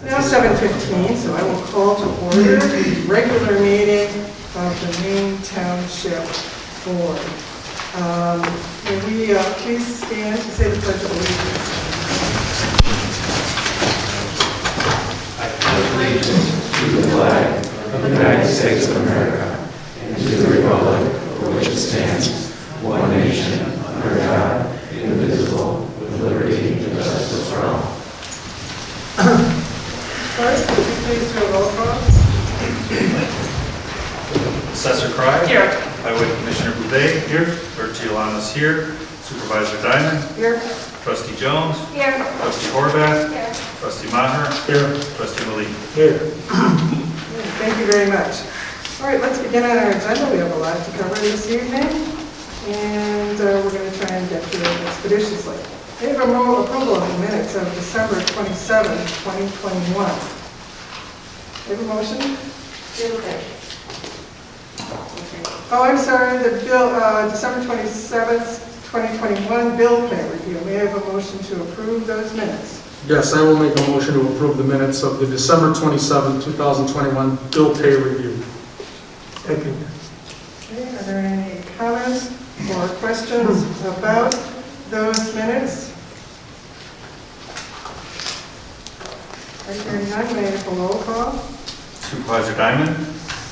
Now 7:15, so I will call to order the regular meeting of the Maine Township Board. May we please stand to say the Pledge of Allegiance. I pledge allegiance to the flag of the United States of America and to the republic for which it stands, one nation, under God, indivisible, with liberty and justice for all. First, would you please do a roll call? Assessor Cry. Here. Highway Commissioner Bouvet. Here. Clerk Giolano's here. Supervisor Diamond. Here. Trustee Jones. Here. Trustee Horvath. Here. Trustee Maher. Here. Trustee Malik. Here. Thank you very much. All right, let's begin on our agenda. We have a lot to cover this evening, and we're going to try and get through it expeditiously. We have approval of the minutes of December 27, 2021. We have a motion? Oh, I'm sorry, the bill, December 27th, 2021 bill pay review. May I have a motion to approve those minutes? Yes, I will make a motion to approve the minutes of the December 27, 2021 bill pay review. Okay, are there any comments or questions about those minutes? Are there none? May I have a roll call? Supervisor Diamond.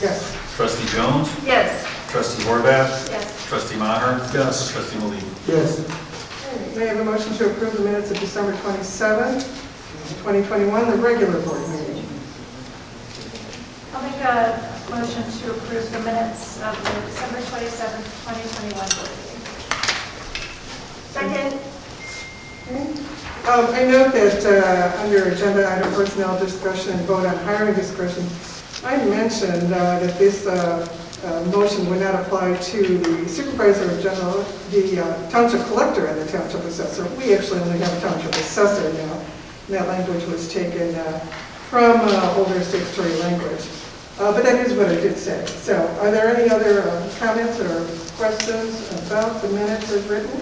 Yes. Trustee Jones. Yes. Trustee Horvath. Yes. Trustee Maher. Yes. Trustee Malik. Yes. May I have a motion to approve the minutes of December 27, 2021, the regular board meeting? I'll make a motion to approve the minutes of the December 27th, 2021 board meeting. Second. I note that under agenda item personnel discussion and vote on hiring discussion, I mentioned that this motion would not apply to the supervisor of general, the township collector and the township assessor. We actually only have a township assessor now. And that language was taken from older statutory language. But that is what I did say. So are there any other comments or questions about the minutes as written?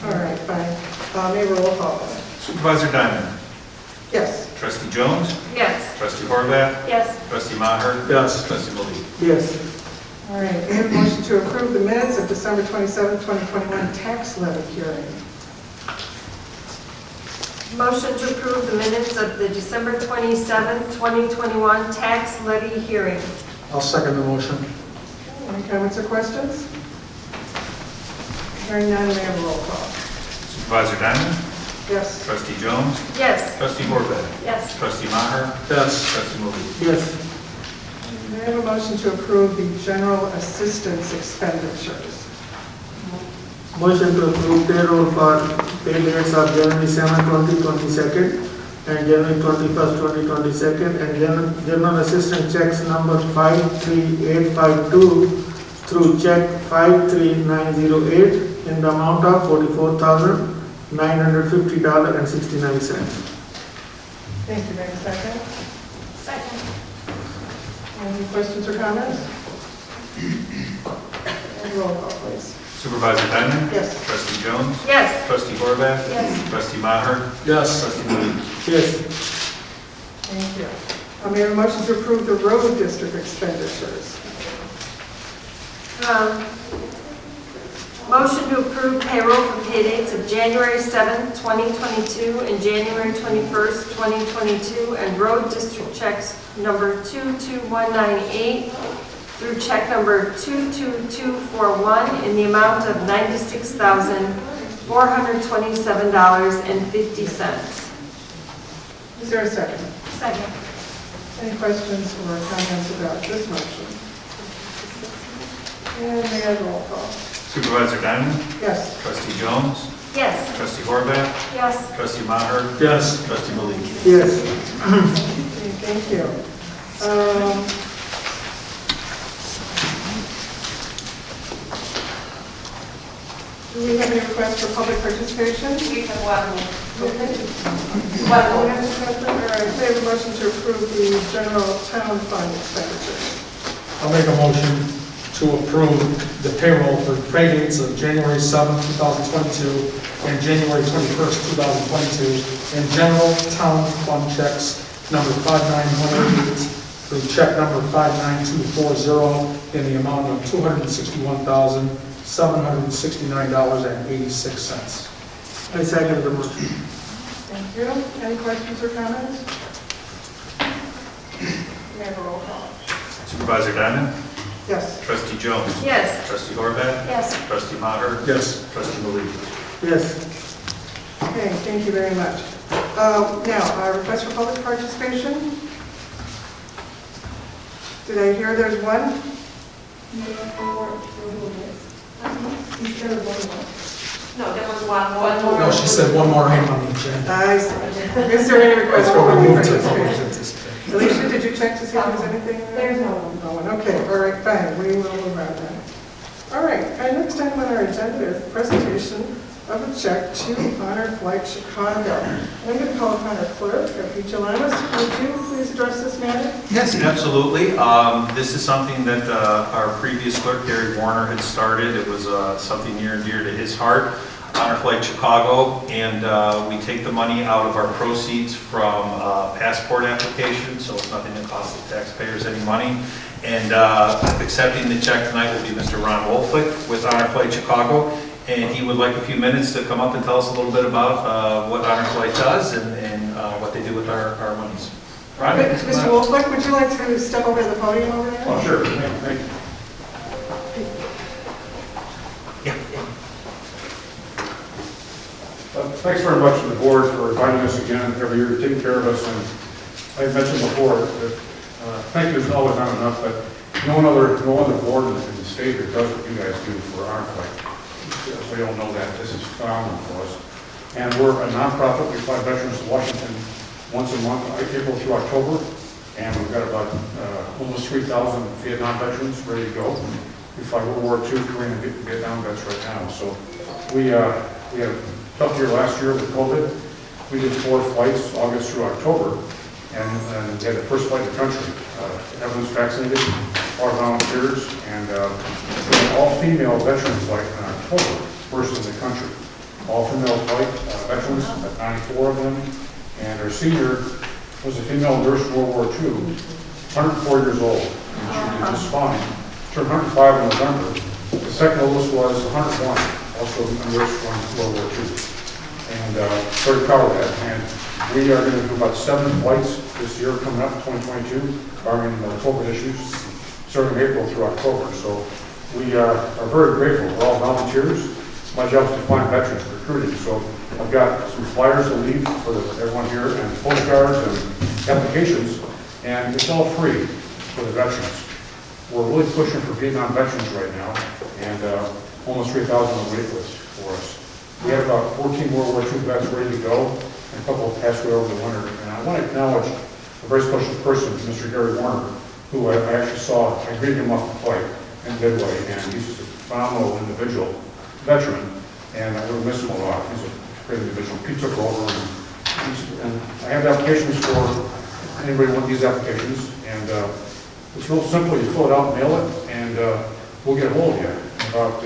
All right, fine. May roll call. Supervisor Diamond. Yes. Trustee Jones. Yes. Trustee Horvath. Yes. Trustee Maher. Yes. Trustee Malik. Yes. All right, we have a motion to approve the minutes of December 27, 2021 tax levy hearing. Motion to approve the minutes of the December 27th, 2021 tax levy hearing. I'll second the motion. Any comments or questions? Hearing none, may I have a roll call? Supervisor Diamond. Yes. Trustee Jones. Yes. Trustee Horvath. Yes. Trustee Maher. Yes. Trustee Malik. Yes. May I have a motion to approve the general assistance expenditures? Motion to approve payroll for pay dates of January 7, 2022 and January 21st, 2022 and general assistance checks number 53852 through check 53908 in the amount of $44,950.69. Thank you. May I have a second? Second. Any questions or comments? And roll call, please. Supervisor Diamond. Yes. Trustee Jones. Yes. Trustee Horvath. Yes. Trustee Maher. Yes. Trustee Malik. Yes. Thank you. May I have a motion to approve the road district expenditures? Motion to approve payroll for pay dates of January 7th, 2022 and January 21st, 2022 and road district checks number 22198 through check number 22241 in the amount of $96,427.50. Is there a second? Second. Any questions or comments about this motion? And may I have a roll call? Supervisor Diamond. Yes. Trustee Jones. Yes. Trustee Horvath. Yes. Trustee Maher. Yes. Trustee Malik. Yes. Okay, thank you. Do we have any requests for public participation? We have one. Okay. One All more. right, may I have a motion to approve the general town fund expenditures? I'll make a motion to approve the payroll for pay dates of January 7th, 2022 and January 21st, 2022 and general town fund checks number 59188 through check number 59240 in the amount of $261,769.86. I second the motion. Thank you. Any questions or comments? May I have a roll call? Supervisor Diamond? Yes. Trustee Jones? Yes. Trustee Horvath? Yes. Trustee Maher? Yes. Trustee Maliki? Yes. Okay, thank you very much. Now, our request for public participation. Did I hear there's one? No, there was one more. No, she said one more item on the agenda. I see. Is there any request That's for what we public moved to public participation? participation. Alicia, did you check to see if there's anything? There's no one. No one. Okay, all right, fine. We will move on then. All right, our next item on our agenda is the presentation of a check to Honor Flight Chicago. I'm going to call upon our clerk, Gilanis. Would you please address this matter? Yes, absolutely. This is something that our previous clerk, Gary Warner, had started. It was something near and dear to his heart, Honor Flight Chicago, and we take the money out of our proceeds from passport applications, so it's nothing that costs the taxpayers any money. And accepting the check tonight will be Mr. Ron Wolflick with Honor Flight Chicago, and he would like a few minutes to come up and tell us a little bit about what Honor Flight does and what they do with our monies. Ron? Mr. Wolflick, would you like to step over to the podium over there? Oh, sure. Thank you. Thanks very much to the board for inviting us again every year, taking care of us. And I mentioned before that thank you is always not enough, but no other board in the state that does what you guys do for our fight. So you all know that this is phenomenal for us. And we're a nonprofit. We fly veterans to Washington once a month, April through October, and we've got about almost 3,000 Vietnam veterans ready to go. We fly World War II, Korean, and Vietnam vets right now. So we had a tough year last year with COVID. We did 4 flights, August through October, and we had the first flight in the country. Everyone's vaccinated, our volunteers, and all female veterans flight in October, first in the country. All female flight veterans, 94 of them, and our senior was a female nurse in World War II, 104 years old, and she did just fine. Turned 105 in November. The second oldest was 101, also a nurse from World War II. And very proud of that. And we are going to do about 7 flights this year coming up, 2022, barring COVID issues, starting April through October. So we are very grateful. We're all volunteers. My job is to find veterans, recruiting. So I've got some flyers to leave for everyone here, and postcards and applications, and it's all free for the veterans. We're really pushing for Vietnam veterans right now, and almost 3,000 on the wait list for us. We have about 14 World War II vets ready to go, and a couple have passed away over the winter. And I want to acknowledge a very special person, Mr. Gary Warner, who I actually saw. I greeted him off the flight in Midway, and he's just a phenomenal individual, veteran, and I will miss him a lot. He's a great individual. He took over, and I have applications for anybody want these applications, and it's real simple. You fill it out, mail it, and we'll get a hold of you. About,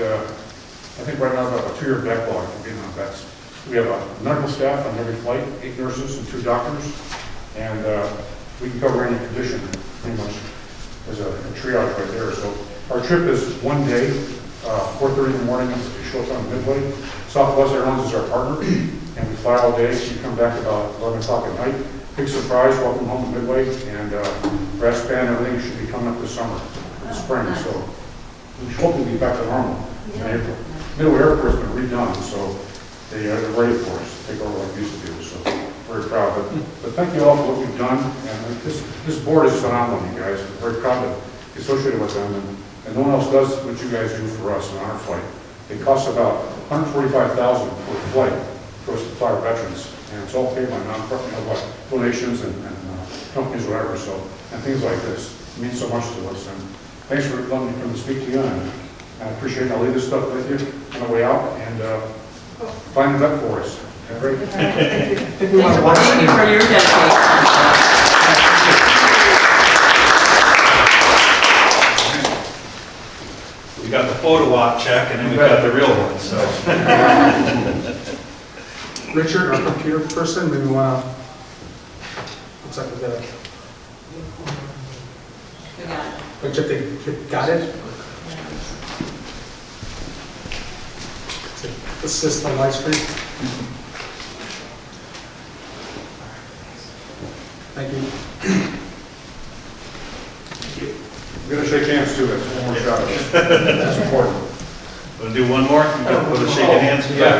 I think right now about a 2-year backlog for Vietnam vets. We have a medical staff on every flight, 8 nurses and 2 doctors, and we can cover any condition pretty much. There's a triage right there. So our trip is 1 day, 4:30 in the morning, we show up on Midway. Southwest Airlines is our partner, and we fly all day. So you come back about 11 o'clock at night. Big surprise, welcome home to Midway, and brass band, everything should be coming up this summer, this spring. So we hope we'll be back to normal in April. Midway Airport's been redone, so they're ready for us to take over like we used to do. So very proud. But thank you all for what we've done. And this board is phenomenal, you guys. I'm very proud to be associated with them. And no one else does what you guys do for us in our flight. It costs about $145,000 per flight for us to fly our veterans. And it's all paid by non-profit, donations and companies, whatever. So, and things like this. It means so much to us. And thanks for letting me come and speak to you. And I appreciate it. I'll leave this stuff with you on the way out and find a vet for us. Great. I think we want to watch Thank you for your dedication. got the photo op check, and then we've got the real one, so. Richard, our computer person, maybe want to, looks like we got it. We got it. But you got it? Assist on live stream. Thank you. We're gonna shake hands too, that's one more shot. That's important. Want to do one more? You got to shake hands? Yeah.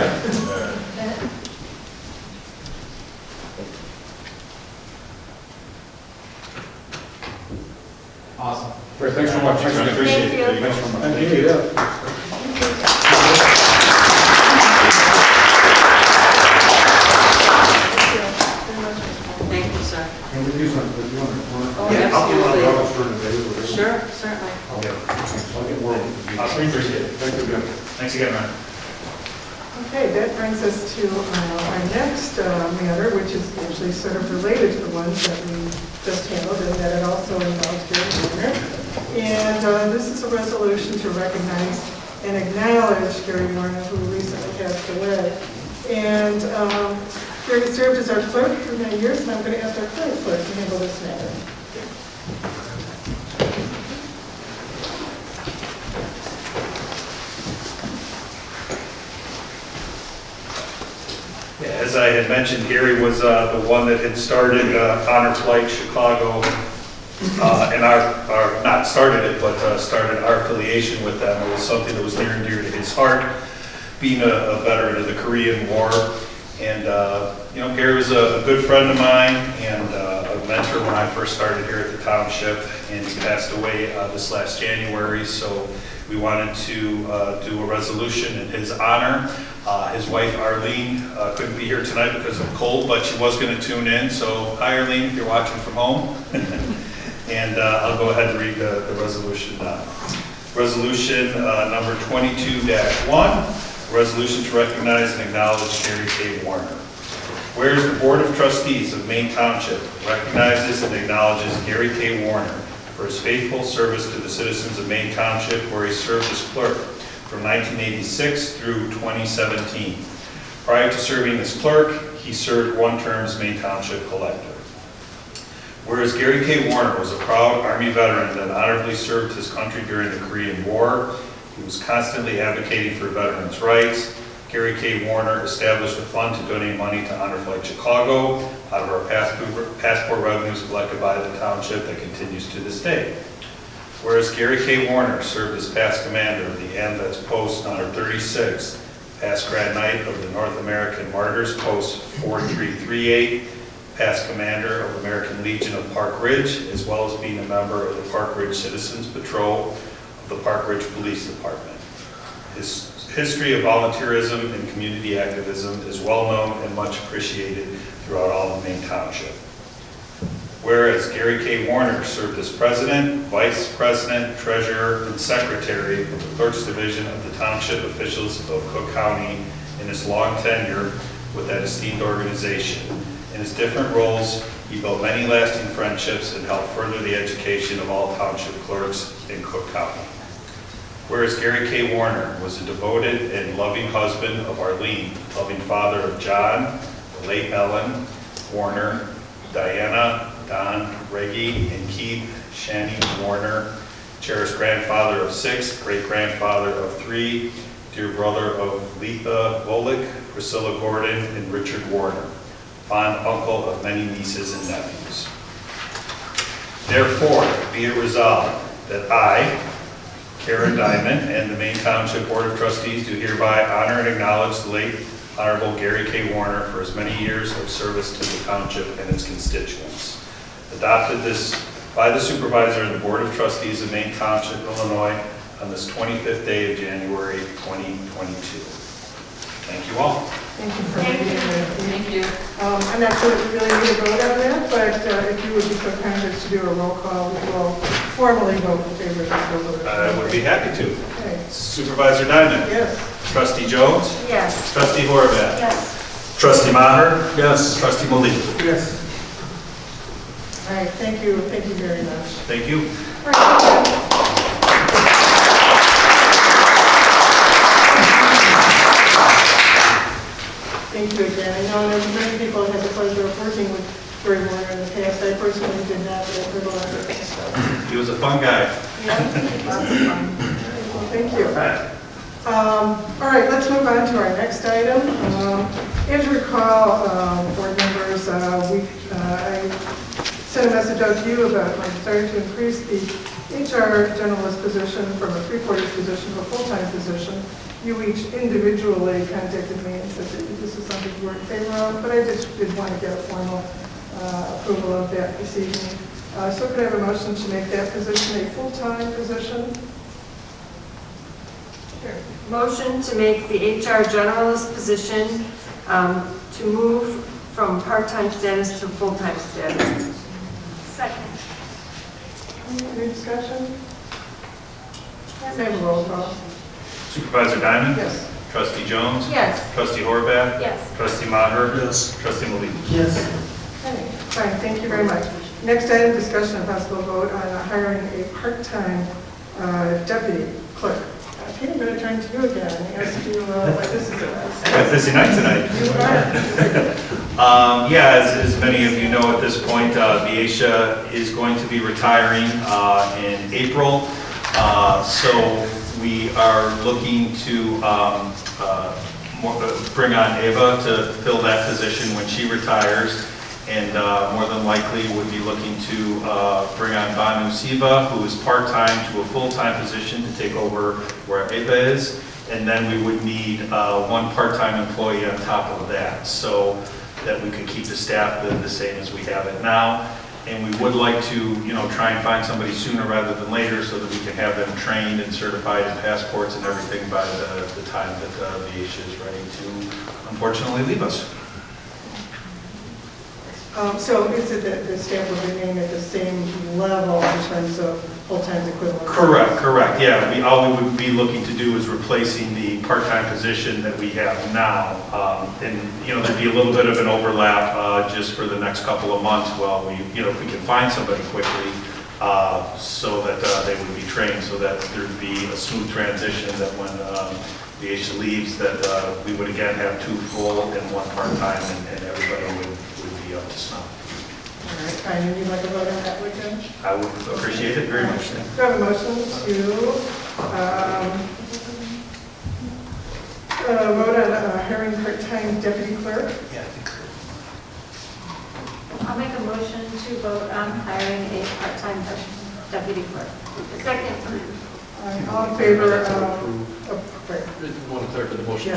Awesome. Great, thanks so much. Thanks, man. Appreciate Thank it. you. Thanks so much. Thank you. Yeah. Thank you, sir. Can we do something with you on the corner? Oh, Yeah, I'll do absolutely. I'll just turn the day with it. Sure, certainly. I'll get more. Awesome, appreciate it. Thank you again. Thanks again, man. Okay, that brings us to our next matter, which is actually sort of related to the ones that we just handled, and that it also involves Gary Warner. And this is a resolution to recognize and acknowledge Gary Warner, who recently passed away. And Gary served as our clerk for many years, and I'm going to ask our current clerk to handle this matter. As I had mentioned, Gary was the one that had started Honor Flight Chicago, and not started it, but started our affiliation with them. It was something that was near and dear to his heart, being a veteran of the Korean War. And, Gary was a good friend of mine and a mentor when I first started here at the township, and he passed away this last January, so we wanted to do a resolution in his honor. His wife Arlene couldn't be here tonight because of cold, but she was going to tune in, so hi Arlene, if you're watching from home. And I'll go ahead and read the resolution now. Resolution number 22-1, resolution to recognize and acknowledge Gary K. Warner. Whereas the Board of Trustees of Maine Township recognizes and acknowledges Gary K. Warner for his faithful service to the citizens of Maine Township, where he served as clerk from 1986 through 2017. Prior to serving as clerk, he served one term as Maine Township collector. Whereas Gary K. Warner was a proud Army veteran that honorably served his country during the Korean War, he was constantly advocating for veterans' rights. Gary K. Warner established a fund to donate money to Honor Flight Chicago out of our passport revenues collected by the township that continues to this day. Whereas Gary K. Warner served as past commander of the AMVETS Post No. 36, past Grand Knight of the North American Martyrs Post 4338, past commander of American Legion of Park Ridge, as well as being a member of the Park Ridge Citizens Patrol of the Park Ridge Police Department. His history of volunteerism and community activism is well known and much appreciated throughout all of Maine Township. Whereas Gary K. Warner served as president, vice president, treasurer, and secretary of the Clerk's Division of the Township Officials of Cook County in his long tenure with that esteemed organization. In his different roles, he built many lasting friendships and helped further the education of all township clerks in Cook County. Whereas Gary K. Warner was a devoted and loving husband of Arlene, loving father of John, the late Ellen, Warner, Diana, Don, Reggie, and Keith, Shani, Warner, cherished grandfather of 6, great-grandfather of 3, dear brother of Letha Volick, Priscilla Gordon, and Richard Warner, fond uncle of many nieces and nephews. Therefore, be it resolved that I, Karen Diamond, and the Maine Township Board of Trustees do hereby honor and acknowledge the late Honorable Gary K. Warner for his many years of service to the township and its constituents. Adopted this by the Supervisor and the Board of Trustees of Maine Township, Illinois, on this 25th day of January 2022. Thank you all. Thank you for reading that. Thank you. I'm not sure that we really need to vote on that, but if you would be so kind as to do a roll call, we will formally vote in favor of this resolution. I would be happy to. Okay. Supervisor Diamond. Yes. Trustee Jones. Yes. Trustee Horvath. Yes. Trustee Maher. Yes. Trustee Malik. Yes. All right, thank you very much. Thank you. All right. thank you again. I know there's many people that had the pleasure of working with Gary Warner in the past. I personally did not, but I've heard a lot of good stuff. He was a fun guy. Yeah, lots of fun. Well, thank you. All right, let's move on to our next item. As you recall, board members, I sent a message out to you about my desire to increase the HR generalist position from a 3/4 position to a full-time position. You each individually contacted me and said that this is something you were in favor of, but I just did want to get a formal approval of that this evening. So could I have a motion to make that position a full-time position? Sure. Motion to make the HR generalist position to move from part-time status to full-time status. Second. Any discussion? May I have a roll call? Supervisor Diamond? Yes. Trustee Jones? Yes. Trustee Horvath? Yes. Trustee Maher? Yes. Trustee Malik? Yes. Okay, fine, thank you very much. Next item, discussion and possible vote on hiring a part-time deputy clerk. Peter, I'm going to turn to you again and ask you what this is about. Got a busy night tonight. You are. Yeah, as many of you know at this point, Viesha is going to be retiring in April. So we are looking to bring on Ava to fill that position when she retires. And more than likely would be looking to bring on Banu Siva, who is part-time, to a full-time position to take over where Ava is. And then we would need one part-time employee on top of that, so that we could keep the staff the same as we have it now. And we would like to, try and find somebody sooner rather than later so that we can have them trained and certified and passports and everything by the time that Viesha is ready to, unfortunately, leave us. So is it that the staff will remain at the same level in terms of full-time equivalent? Correct, yeah. All we would be looking to do is replacing the part-time position that we have now. And, there'd be a little bit of an overlap just for the next couple of months while we, if we can find somebody quickly so that they would be trained, so that there'd be a smooth transition, that when Viesha leaves, that we would again have 2 full and 1 part-time, and everybody would be up to snuff. All right, fine, and you'd like a vote on that, would you? I would appreciate it very much. Do I have a motion to vote on hiring part-time deputy clerk? Yeah, I think so. I'll make a motion to vote on hiring a part-time deputy clerk. Second. All in favor of, Want to clarify the motion?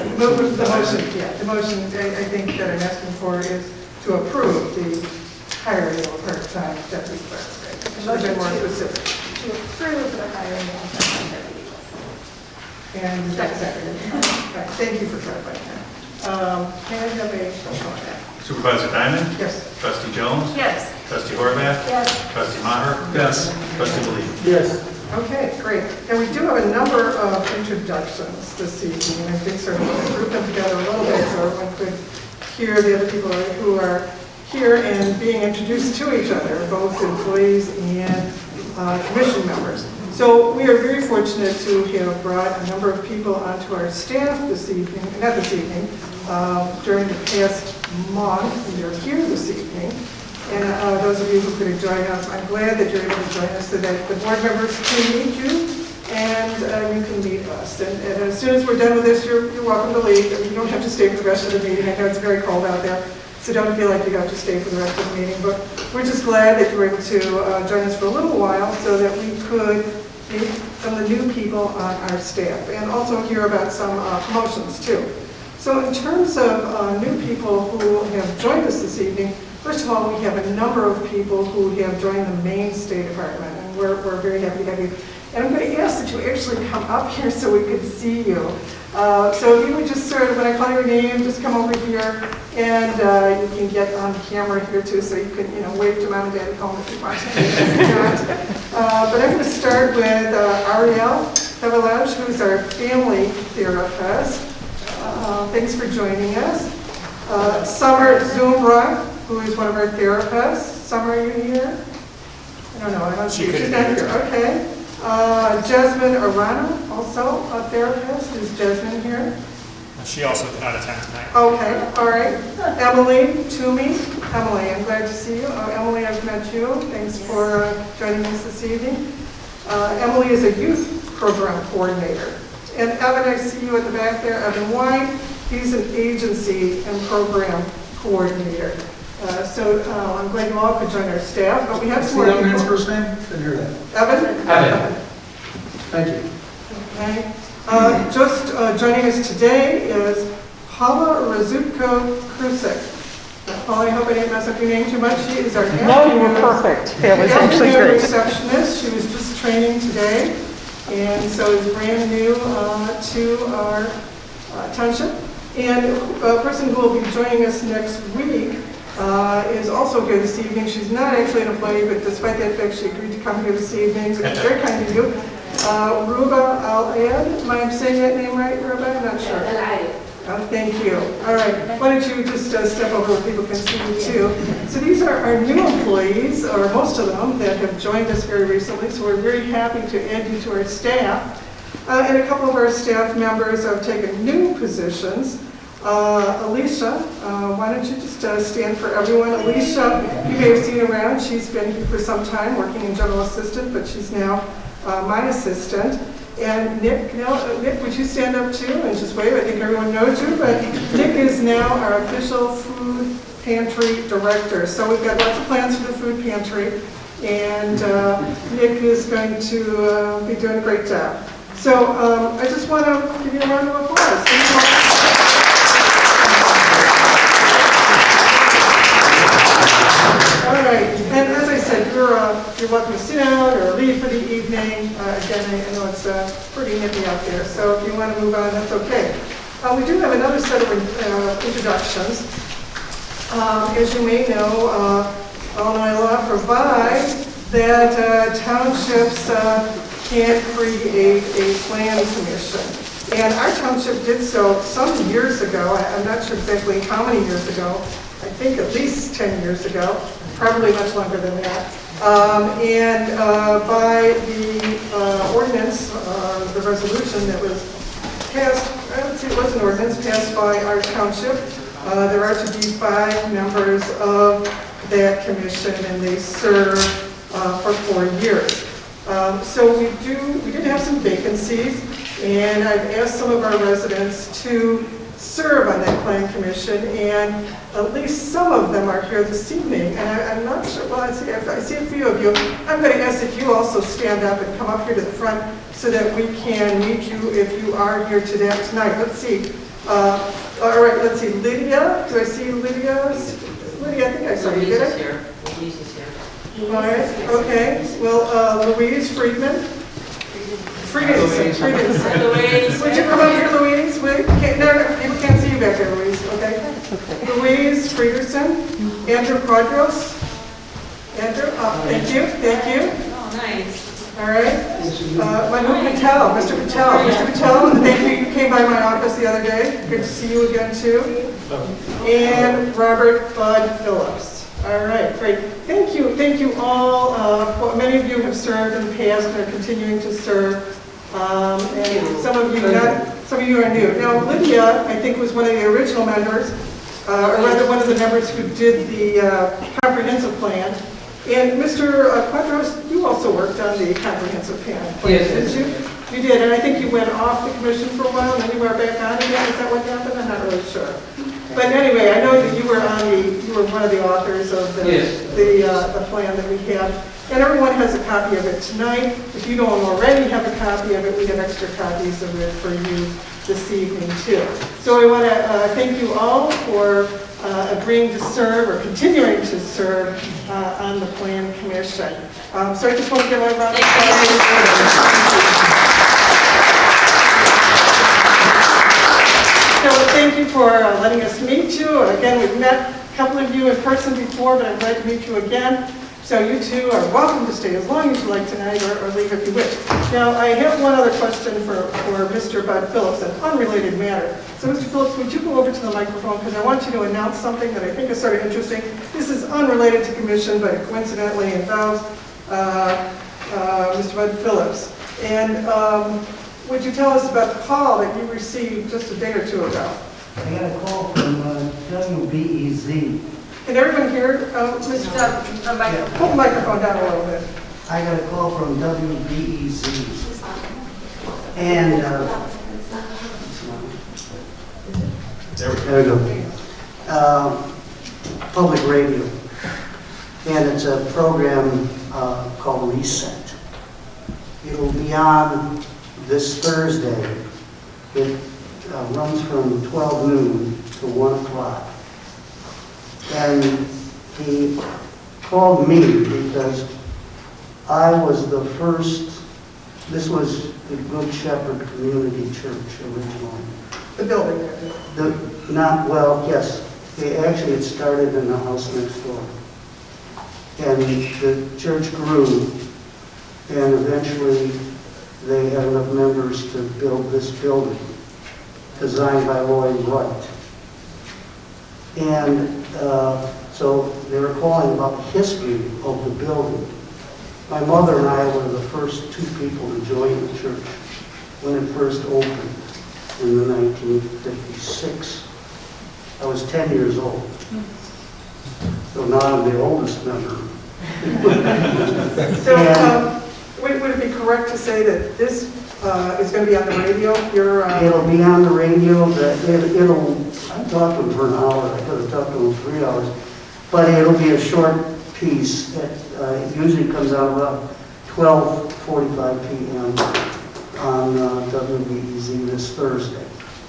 yeah, the motion, I think that I'm asking for is to approve the hiring of a part-time deputy clerk. Right? It should have been more specific. To approve the hiring of a part-time deputy clerk. And second. Right, thank you for clarifying that. Can I have a motion on that? Supervisor Diamond? Yes. Trustee Jones? Yes. Trustee Horvath? Yes. Trustee Maher? Yes. Trustee Malik? Yes. Okay, great. And we do have a number of introductions this evening, and I think sort of group them together a little bit so everyone could hear the other people who are here and being introduced to each other, both employees and commission members. So we are very fortunate to have brought a number of people onto our staff this evening, during the past month, and they're here this evening. And those of you who could join us, I'm glad that you're able to join us so that the board members can meet you and you can meet us. And as soon as we're done with this, you're welcome to leave. I mean, you don't have to stay for the rest of the meeting. I know it's very cold out there, so don't feel like you have to stay for the rest of the meeting. But we're just glad that you were able to join us for a little while so that we could meet some of the new people on our staff and also hear about some promotions too. So in terms of new people who have joined us this evening, first of all, we have a number of people who have joined the Maine State Department, and we're very happy to have you. And I'm going to ask that you actually come up here so we can see you. So if you would just sort of, when I call your name, just come over here, and you can get on camera here too, so you can, wave to mom and dad at home if you want to. But I'm going to start with Ariel Havilaj, who's our family therapist. Thanks for joining us. Summer Zumra, who is one of our therapists. Summer, are you here? I don't know. I don't see you. She's not here. Okay. Jasmine Arana, also a therapist. Is Jasmine here? she also cannot attend tonight. Okay, all right. Emily Toomey. Emily, I'm glad to see you. Emily, I've met you. Thanks for joining us this evening. Emily is a youth program coordinator. And Evan, I see you at the back there, Evan White. He's an agency and program coordinator. So I'm glad you all could join our staff, but we have some more What's the young man's people. first name? Didn't hear that. Evan? Evan. Thank you. Okay. Just joining us today is Paula Razutko-Krusek. Paula, I hope I didn't mess up your name too much. She is our perfect. That was actually afternoon great. receptionist. She was just training today, and so is brand new to our township. And a person who will be joining us next week is also here this evening. She's not actually an employee, but despite that fact, she agreed to come here this evening, which is very kind of you. Ruba Al-Ad, am I saying that name right, Ruba? I'm not sure. Thank you. All right. Why don't you just step over where people can see you too. So these are our new employees, or most of them, that have joined us very recently. So we're very happy to add you to our staff. And a couple of our staff members have taken new positions. Alicia, why don't you just stand for everyone? Alicia, you may have seen around. She's been here for some time working in general assistant, but she's now my assistant. And Nick, Nick, would you stand up too and just wave? I think everyone knows you, but Nick is now our official food pantry director. So we've got lots of plans for the food pantry, and Nick is going to be doing a great job. So I just want to give you a round of applause. Thank you all. All right, and as I said, you're welcome to sit down or leave for the evening. Again, I know it's pretty nippy out there, so if you want to move on, that's okay. We do have another set of introductions. As you may know, Illinois law provides that townships can create a plan commission. And our township did so some years ago. I'm not sure exactly how many years ago. I think at least 10 years ago, probably much longer than that. And by the ordinance, the resolution that was passed, I would say it was an ordinance passed by our township, there are to be 5 members of that commission, and they serve for 4 years. So we did have some vacancies, and I've asked some of our residents to serve on that plan commission, and at least some of them are here this evening. And I'm not sure, well, I see a few of you. I'm going to ask if you also stand up and come up here to the front so that we can meet you if you are here tonight. Let's see. All right, let's see. Lydia, do I see Lydia? Lydia, I think I saw you, did I? Louise is here. All right, okay. Well, Louise Friedman. Friedman. Louise. Would you come up here, Louise? People can't see you back there, Louise, okay? Louise Friederson. Andrew Quadros. Andrew, thank you. Oh, nice. All right. Manu Patel, Mr. Patel. Mr. Patel, thank you. You came by my office the other day. Good to see you again, too. And Robert Bud Phillips. All right, great. Thank you all. Many of you have served in the past and are continuing to serve. And some of you are new. Now, Lydia, I think, was one of the original members, or rather one of the members who did the comprehensive plan. And Mr. Quadros, you also worked on the comprehensive plan, didn't you? You did, and I think you went off the commission for a while, and then you were back on again. Is that what happened? I'm not really sure. But anyway, I know that you were one of the authors of the plan that we had. And everyone has a copy of it tonight. If you don't already have a copy of it, we have extra copies of it for you this evening too. So I want to thank you all for agreeing to serve or continuing to serve on the Plan Commission. So I just want to give a round of applause. So thank you for letting us meet you. Again, we've met a couple of you in person before, but I'd like to meet you again. So you two are welcome to stay as long as you like tonight, or leave if you wish. Now, I have one other question for Mr. Bud Phillips, an unrelated matter. So Mr. Phillips, would you go over to the microphone, because I want you to announce something that I think is sort of interesting. This is unrelated to commission, but it coincidentally involves Mr. Bud Phillips. And would you tell us about the call that you received just a day or two ago? I got a call from WBEZ. Can everyone hear, Mr. Pull the microphone down a little bit. I got a call from WBEZ. And, there we go. Public radio. And it's a program called Reset. It'll be on this Thursday. It runs from 12 noon to 1 o'clock. And he called me because I was the first, this was the Good Shepherd Community Church originally. The building. Yes. It started in the house next door. And the church grew, and eventually they had enough members to build this building, designed by Lloyd Wright. And so they were calling about the history of the building. My mother and I were the first two people to join the church when it first opened in the 1956. I was 10 years old. So now I'm the oldest member. So would it be correct to say that this is going to be on the radio? It'll be on the radio. I'm talking for an hour. I could have talked to him 3 hours. But it'll be a short piece that usually comes out about 12:45 p.m. on WBEZ this Thursday.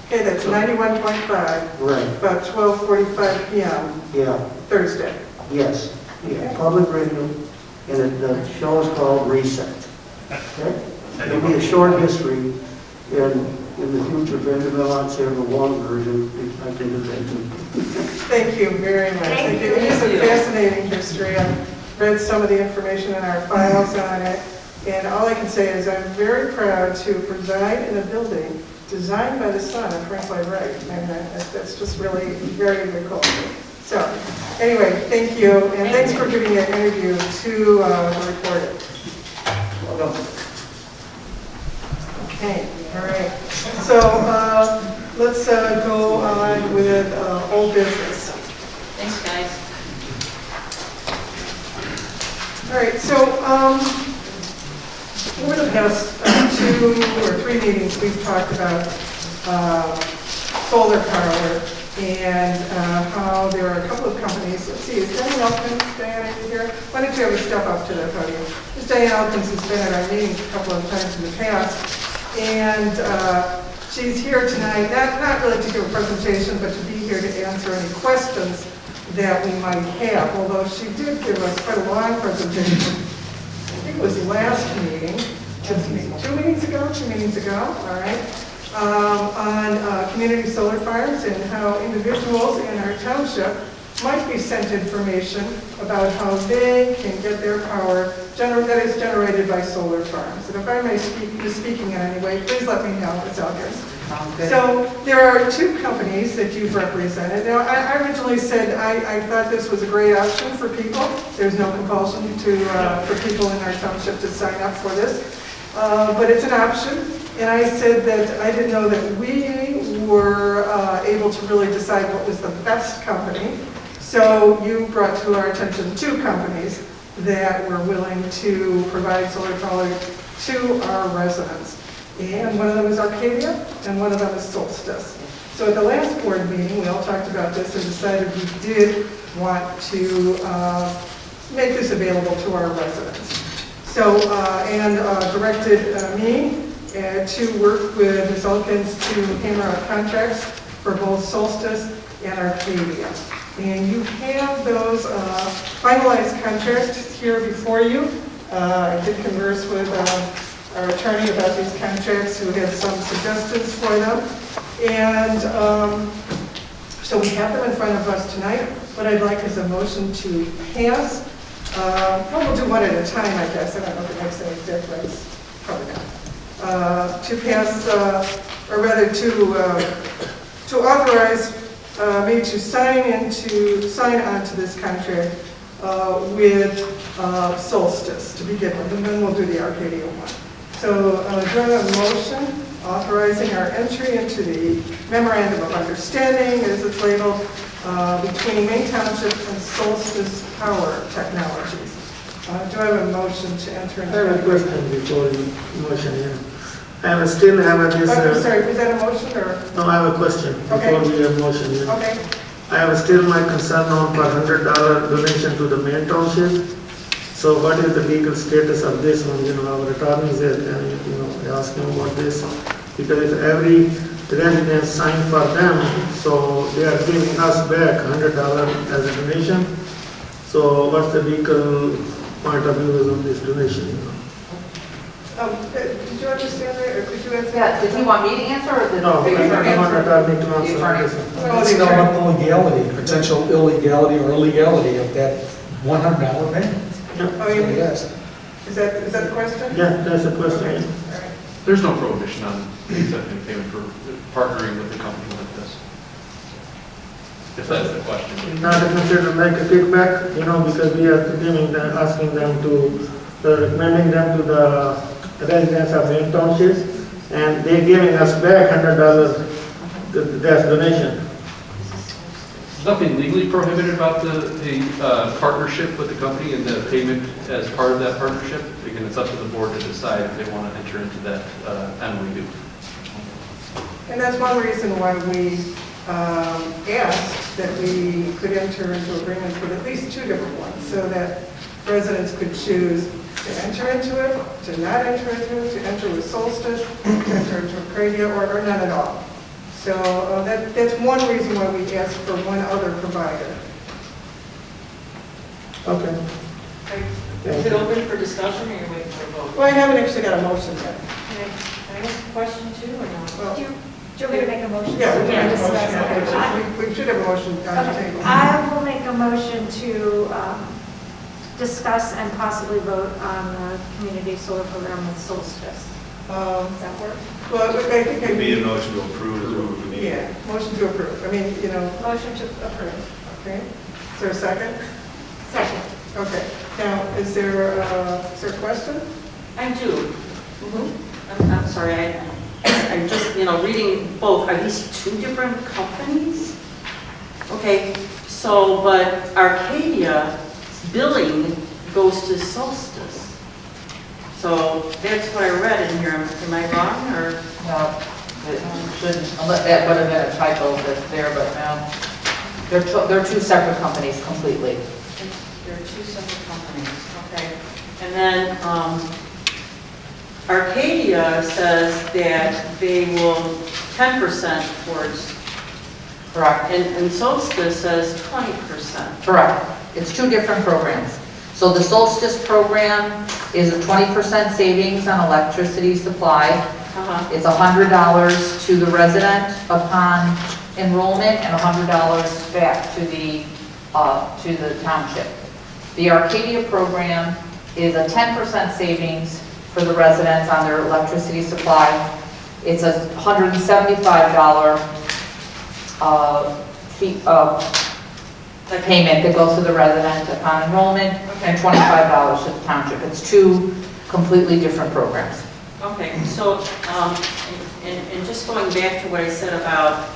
Okay, that's 91.5. Right. About 12:45 p.m. Yeah. Thursday. Yes. Yeah. Public radio. And the show is called Reset. Okay? It'll be a short history. And in the future, if anyone wants to hear the long version, I can do that too. Thank you very much. Thank you. It is a fascinating history. I've read some of the information in our files on it. And all I can say is I'm very proud to preside in a building designed by the son of Frank Lloyd Wright. And that's just really very, very cool. So anyway, thank you. And thanks for giving that interview to the reporter. Welcome. Okay, all right. So let's go on with old business. Thanks, guys. All right, so over the past 2 or 3 meetings, we've talked about solar power and how there are a couple of companies. Let's see, is Diane Elkins, Diane, are you here? Why don't you ever step up to the podium? This Diane Elkins has been at our meetings a couple of times in the past. And she's here tonight, not really to give a presentation, but to be here to answer any questions that we might have. Although she did give us quite a long presentation. I think it was last meeting, 2 meetings ago, all right, on community solar farms and how individuals in our township might be sent information about how they can get their power that is generated by solar farms. And if I may be speaking in any way, please let me know. It's obvious. Okay. So there are 2 companies that you've represented. Now, I originally said I thought this was a great option for people. There's no compulsion for people in our township to sign up for this. But it's an option. And I said that I didn't know that we were able to really decide what was the best company. So you brought to our attention 2 companies that were willing to provide solar power to our residents. And one of them is Arcadia, and one of them is Solstice. So at the last board meeting, we all talked about this and decided we did want to make this available to our residents. So, and directed me to work with Ms. Elkins to hammer out contracts for both Solstice and Arcadia. And you have those finalized contracts here before you. I did converse with our attorney about these contracts who had some suggestions for them. And so we have them in front of us tonight. What I'd like is a motion to pass. We'll do one at a time, I guess. I don't know if it makes any difference. Probably not. To pass, or rather to authorize me to sign on to this contract with Solstice to begin with, and then we'll do the Arcadia one. So do I have a motion? authorizing our entry into the memorandum of understanding, as it's labeled, between Maine Township and Solstice Power Technologies. Do I have a motion to enter I into? have a question before you motion in. I still have this. I'm sorry, was that a motion or? No, I have a question Okay. before we have motion in. Okay. I have still my concern on for $100 donation to the Maine Township. So what is the legal status of this one? Our attorney is there, and ask him about this. Because if every resident sign for them, so they are giving us back $100 as a donation. So what's the legal point of view on this donation? Did you understand that, or could you answer? Yeah, did he want me to answer, or did No, the I want attorney to The answer attorney. this one. No, Let's the know attorney. about the legality, potential illegality or illegality of that $100 payment. Oh, That's you what he mean, asked. is that the question? Yeah, that's a question. Okay, all right. There's no prohibition on accepting payment for partnering with a company like this. If that's the question. Not considered like a kickback, because we are giving them, asking them to, recommending them to the residents of Maine Township, and they're giving us back $100 as donation. There's nothing legally prohibited about the partnership with the company and the payment as part of that partnership. Again, it's up to the board to decide if they want to enter into that MOU. And that's one reason why we asked that we could enter into agreements with at least two different ones, so that residents could choose to enter into it, to not enter into it, to enter with Solstice, to enter into Arcadia, or none at all. So that's one reason why we asked for one other provider. Okay. Is it open for discussion or you're waiting for a vote? Well, I haven't actually got a motion yet. Can I ask a question too or no? Well, Do you want me to make a motion? yeah, So we we can can have a discuss motion. it? Okay, we should have a motion on the Okay. table. I will make a motion to discuss and possibly vote on the community solar program with Solstice. Does that work? Well, I think I It'd be a need, motion to approve is what we need. yeah, motion to approve. I mean, Motion to approve. okay. Is there a second? Second. Okay. Now, is there a question? I do. I'm sorry, I'm just, reading both. Are these two different companies? Okay, so, but Arcadia billing goes to Solstice. So that's what I read in here. Am I wrong or? No, it shouldn't, unless that would have been a typo that's there, but no. They're two separate companies completely. There are two separate companies, okay. And then Arcadia says that they will 10% towards, Correct. and Solstice says 20%. Correct. It's two different programs. So the Solstice program is a 20% savings on electricity supply. Uh-huh. It's $100 to the resident upon enrollment and $100 back to the township. The Arcadia program is a 10% savings for the residents on their electricity supply. It's a $175 payment that goes to the resident upon enrollment, and $25 to the township. It's two completely different programs. Okay, so, and just going back to what I said about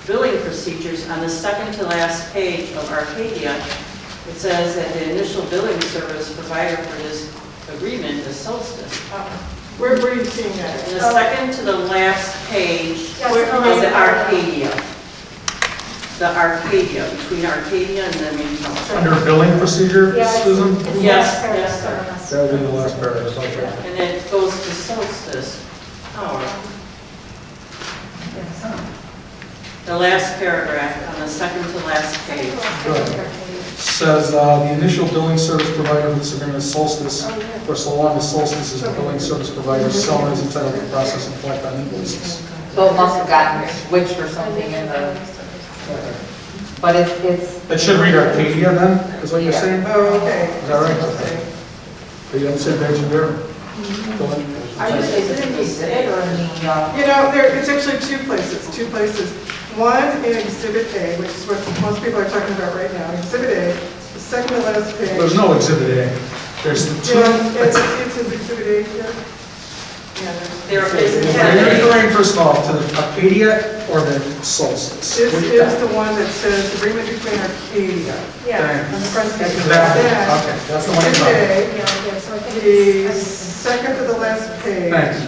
billing procedures, on the second to last page of Arcadia, it says that the initial billing service provider for this agreement is Solstice. Where were you seeing that? And the second to the last page Yes, is the Arcadia. The Arcadia, between Arcadia and the Maine Township. Under billing procedure, Yeah, it's- Susan? it's the Yes, last paragraph yes, sir. on this. That would be the last paragraph, okay. And it goes to Solstice Power. The last paragraph on the second to last page. Says, the initial billing service provider of this agreement is Solstice, for so long as Solstice is the billing service provider, seller is entitled to process and collect on invoices. So it must have gotten switched or something in the, but it's, It should read Arcadia then, is what you're Yeah. saying? Oh, okay. Is that right? Okay. Are you on the same page as there? is it in the exhibit or in the, It's actually two places. One in Exhibit A, which is what most people are talking about right now, Exhibit A, the second to last page. There's no exhibit A. There's the two. Yeah, it's in Exhibit A here. Yeah, There Are is, you referring first of all to the Arcadia or the Solstice? This is the one that says agreement between Arcadia. Yeah. On the front page. That, Then, okay, that's the one you're talking today, Yeah, okay, so I think the it's. second to the last page, Thanks.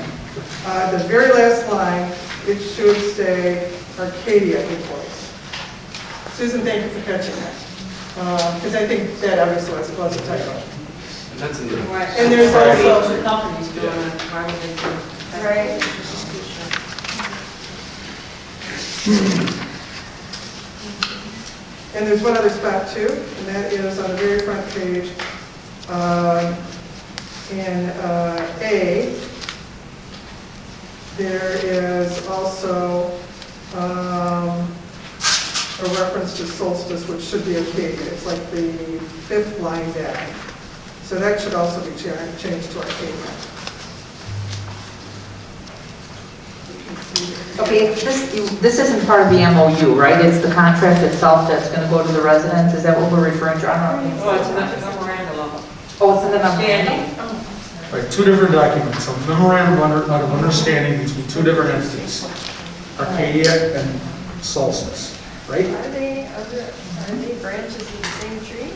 the very last line, it should say Arcadia equals. Susan, thank you for catching that. Because I think that obviously was a typo. And that's in the, And there's also, two companies doing it, why would they do? Right. and there's one other spot too, and that is on the very front page, in A, there is also a reference to solstice, which should be Arcadia. It's like the fifth line down. So that should also be changed to Arcadia. Okay, this isn't part of the MOU, right? It's the contract itself that's going to go to the residents? Is that what we're referring to? I don't know. Oh, it's a memorandum of Oh, it's in the memorandum? understanding. Right, two different documents, a memorandum of understanding between two different entities, Arcadia and Solstice, right? Are they branches of the same tree?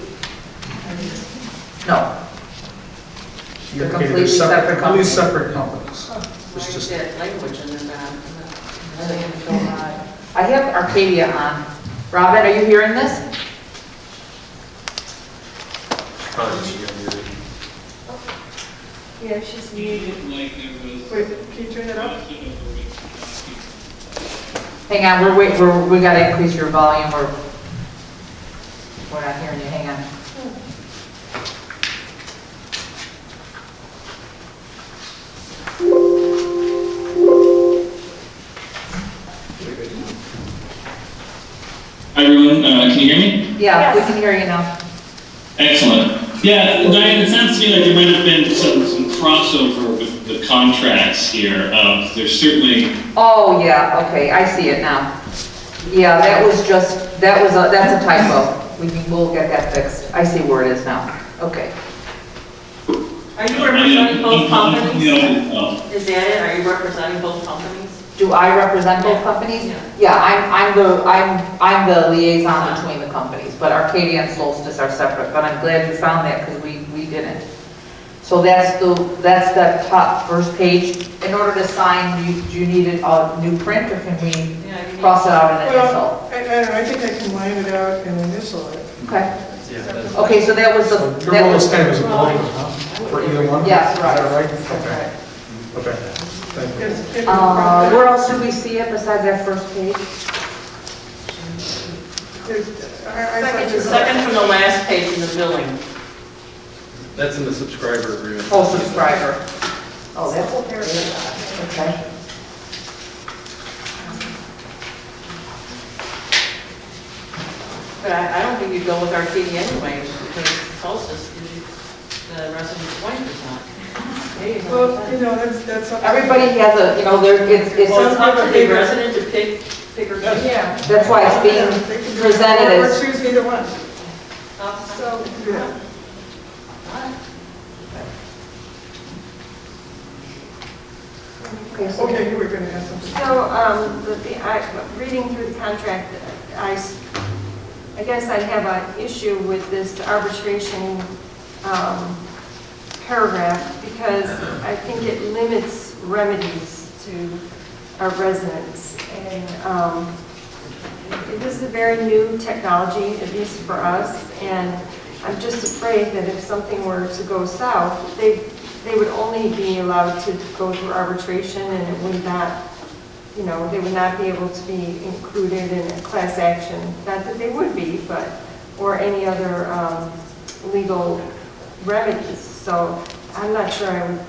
No. They're Okay, completely separate completely companies. separate companies. It's Why just, is that language in there? I have Arcadia on. Robin, are you hearing this? Probably should get muted. Yeah, she's muted. Wait, can you turn it up? Hang on, we got to increase your volume, or we're not hearing you. Hang on. Hi everyone, can you hear me? Yeah, we can hear you now. Excellent. Yeah, Diane, it sounds to me like there might have been some crossover with the contracts here. There's certainly... Oh, yeah, okay, I see it now. Yeah, that's a typo. We'll get that fixed. I see where it is now. Okay. Are you representing both companies? Yeah. Is that it? Are you representing both companies? Do I represent both companies? Yeah, I'm the liaison between the companies, but Arcadia and Solstice are separate, but I'm glad you found that because we didn't. So that's the top first page. In order to sign, do you need a new print, or can we cross it out and initial? Well, I think I can line it out and initial it. Okay. yeah, that's, Okay, so that was so the, your role is kind of as a blocker, huh? For either one? Yes, right. Is that right? Okay. Okay, thank you. where else do we see it besides that first page? Second from the last page in the billing. that's in the subscriber agreement. Oh, subscriber. Oh, that's okay. But I don't think you'd go with Arcadia anyway, because Solstice gives you the residents 20%. Well, that's up to... Everybody has a, it's Well, it's up to the resident to pick Arcadia. Yeah. that's why it's being They can do presented it, or as, choose either one. So, Yeah. okay, so Okay, you were going to ask something. So, reading through the contract, I guess I have an issue with this arbitration paragraph, because I think it limits remedies to our residents. And this is a very new technology, at least for us, and I'm just afraid that if something were to go south, they would only be allowed to go through arbitration, and it would not, they would not be able to be included in a class action. Not that they would be, but, or any other legal remedies. So I'm not sure I would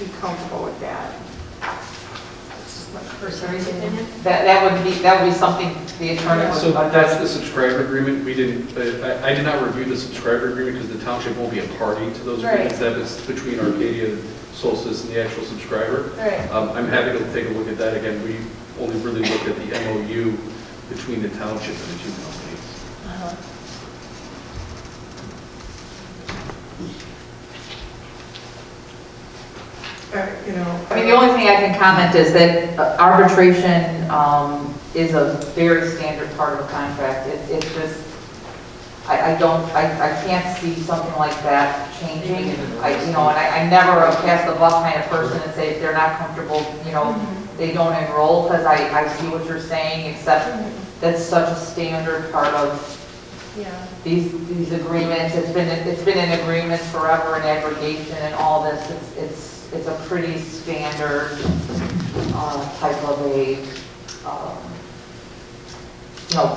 be comfortable with that. That's just my personal opinion. that would be something the attorney would. So that's the subscriber agreement. We didn't, I did not review the subscriber agreement because the township won't be a party to those Right. agreements. That is between Arcadia, Solstice, and the actual subscriber. Right. I'm happy to take a look at that again. We only really looked at the MOU between the township and the two companies. Uh-huh. you know. I mean, the only thing I can comment is that arbitration is a very standard part of a contract. It's just, I can't see something like that changing. I never pass the buck kind of person and say if they're not comfortable, they don't enroll, because I see what you're saying, except that's such a standard part of these agreements. It's been in agreements forever in aggregation and all this. It's a pretty standard type of a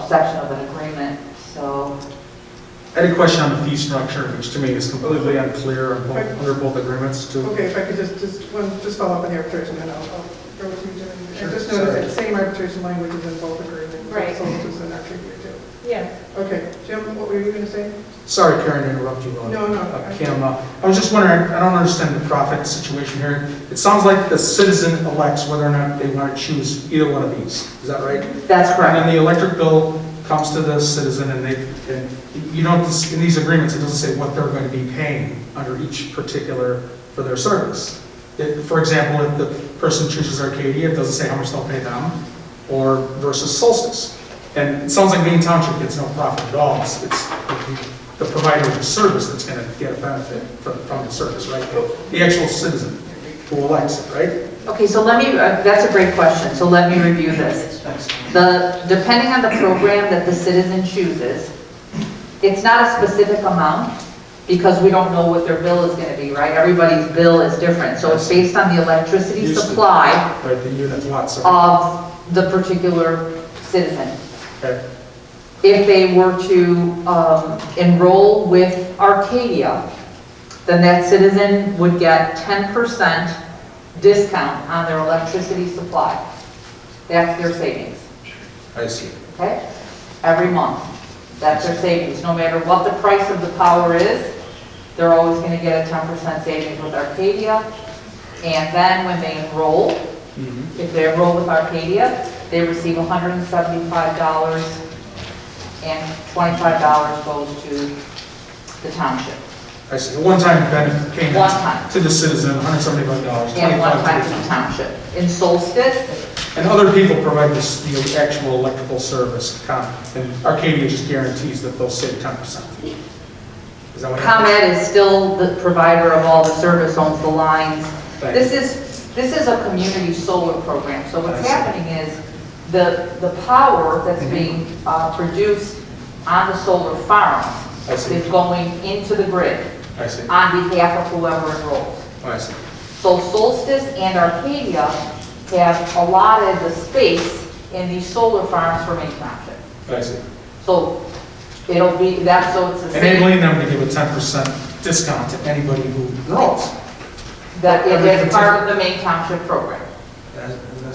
section of an agreement. So I had a question on the fee structure, which to me is completely unclear under both agreements too. Okay, if I could just follow up on the arbitration, and I'll go with you, Jim. Sure. I just noticed that same arbitration language is in both agreements. Right. So it's in our trivia too. Yeah. Okay, Jim, what were you going to say? Sorry, Karen, to interrupt you. No. Kim, I was just wondering, I don't understand the profit situation here. It sounds like the citizen elects whether or not they want to choose either one of these. Is that right? That's correct. And then the electric bill comes to the citizen, and you don't, in these agreements, it doesn't say what they're going to be paying under each particular for their service. For example, if the person chooses Arcadia, it doesn't say how much they'll pay them, or versus Solstice. And it sounds like Maine Township gets no profit at all. It's the provider of the service that's going to get a benefit from the service, right? The actual citizen who elects it, right? Okay, so that's a great question. So let me review this. Depending on the program that the citizen chooses, it's not a specific amount because we don't know what their bill is going to be, right? Everybody's bill is different. So it's based on the electricity supply of the particular citizen. Okay. If they were to enroll with Arcadia, then that citizen would get 10% discount on their electricity supply. That's their savings. I see. Okay? Every month. That's their savings. No matter what the price of the power is, they're always going to get a 10% savings with Arcadia. And then when they enroll, if they enroll with Arcadia, they receive $175, and $25 goes to the township. I see. A one-time benefit came One time. to the citizen, $175, And one time $25 to the township. In Solstice, and other people provide the actual electrical service, and Arcadia just guarantees that they'll save 10%. Is that what ComEd is still the provider of all the service, owns the lines. Thank This is a community solar program. So what's happening is the power that's being produced on the solar farms is going into the grid on behalf of whoever enrolls. I see. So Solstice and Arcadia have allotted the space in these solar farms for Maine Township. I see. So it'll be, that's so it's the same. Enabling them to give a 10% discount to anybody who enrolls. That's part of the Maine Township program.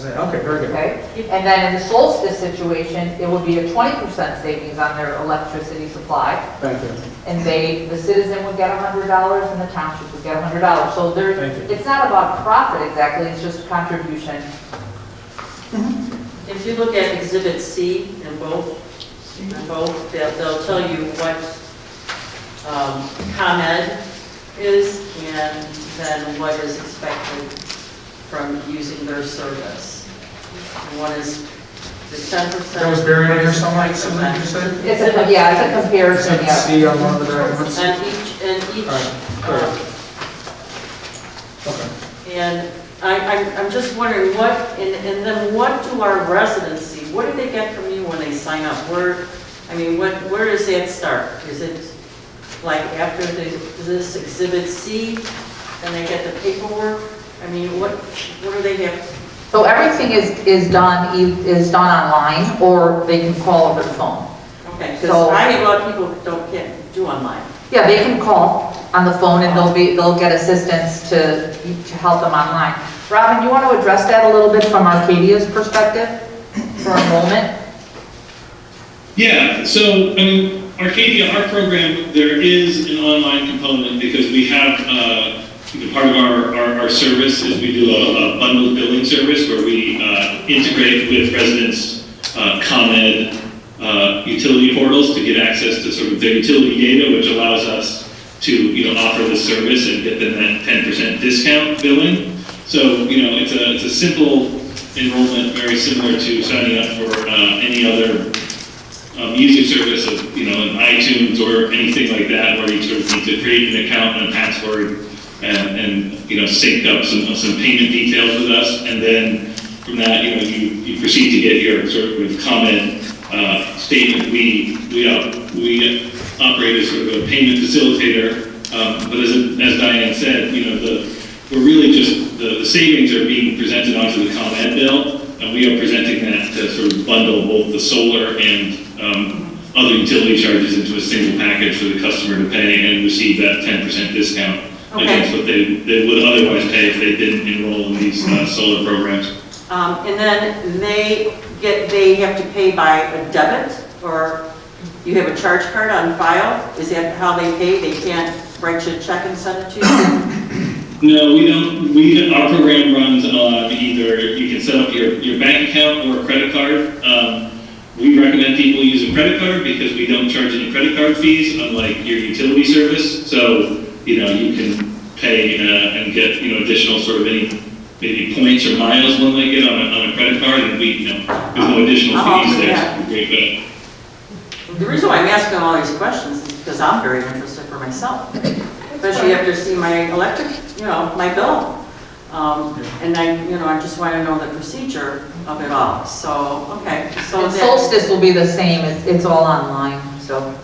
Okay, very good. Okay, and then in the Solstice situation, it would be a 20% savings on their electricity supply. Thank you. And the citizen would get $100 and the township would get $100. So it's not about profit exactly, it's just contribution. If you look at Exhibit C in both, they'll tell you what ComEd is and then what is expected from using their service. One is the 10%. That was buried in here somewhere, you said? It's a comparison, yeah. See on one of the documents? And Okay. And I'm just wondering and then what do our residents see? What do they get from you when they sign up? Where does that start? Is it like after this Exhibit C, then they get the paperwork? I mean, what do they have? So everything is done online, or they can call over the phone. Okay, because I have a lot of people who can't do online. Yeah, they can call on the phone and they'll get assistance to help them online. Robin, you want to address that a little bit from Arcadia's perspective for enrollment? Yeah, so Arcadia, our program, there is an online component because we have part of our service is we do a bundled billing service where we integrate with residents' ComEd utility portals to get access to sort of their utility data, which allows us to offer the service and get them that 10% discount billing. So, it's a simple enrollment, very similar to signing up for any other music service of, an iTunes or anything like that, where you sort of need to create an account and a password and sync up some payment details with us. And then from that, you proceed to get your sort of comment statement. We operate as sort of a payment facilitator, but as Diane said, we're really just, the savings are being presented onto the ComEd bill, and we are presenting that to sort of bundle both the solar and other utility charges into a single package for the customer to pay and receive that 10% discount against what they would otherwise pay if they didn't enroll in these solar programs. And then they have to pay by a debit, or you have a charge card on file? Is that how they pay? They can't write you a check and send it to you? No, we don't. Our program runs on either you can set up your bank account or a credit card. We recommend people use a credit card because we don't charge any credit card fees, unlike your utility service. So, you can pay and get, additional sort of maybe points or miles one might get on a credit card, and there's no additional fees there. Yeah. So we're great for that. The reason why I'm asking all these questions is because I'm very interested for myself. Especially after seeing my electric, my bill. And I just want to know the procedure of it all. So, okay. So And Solstice will be the same, it's all online, so.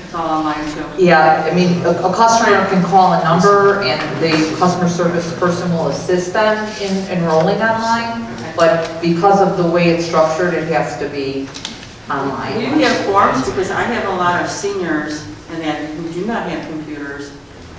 It's all online too. Yeah, I mean, a customer can call a number and the customer service person will assist them in enrolling online, but because of the way it's structured, it has to be online. Do you have forms? Because I have a lot of seniors and then who do not have computers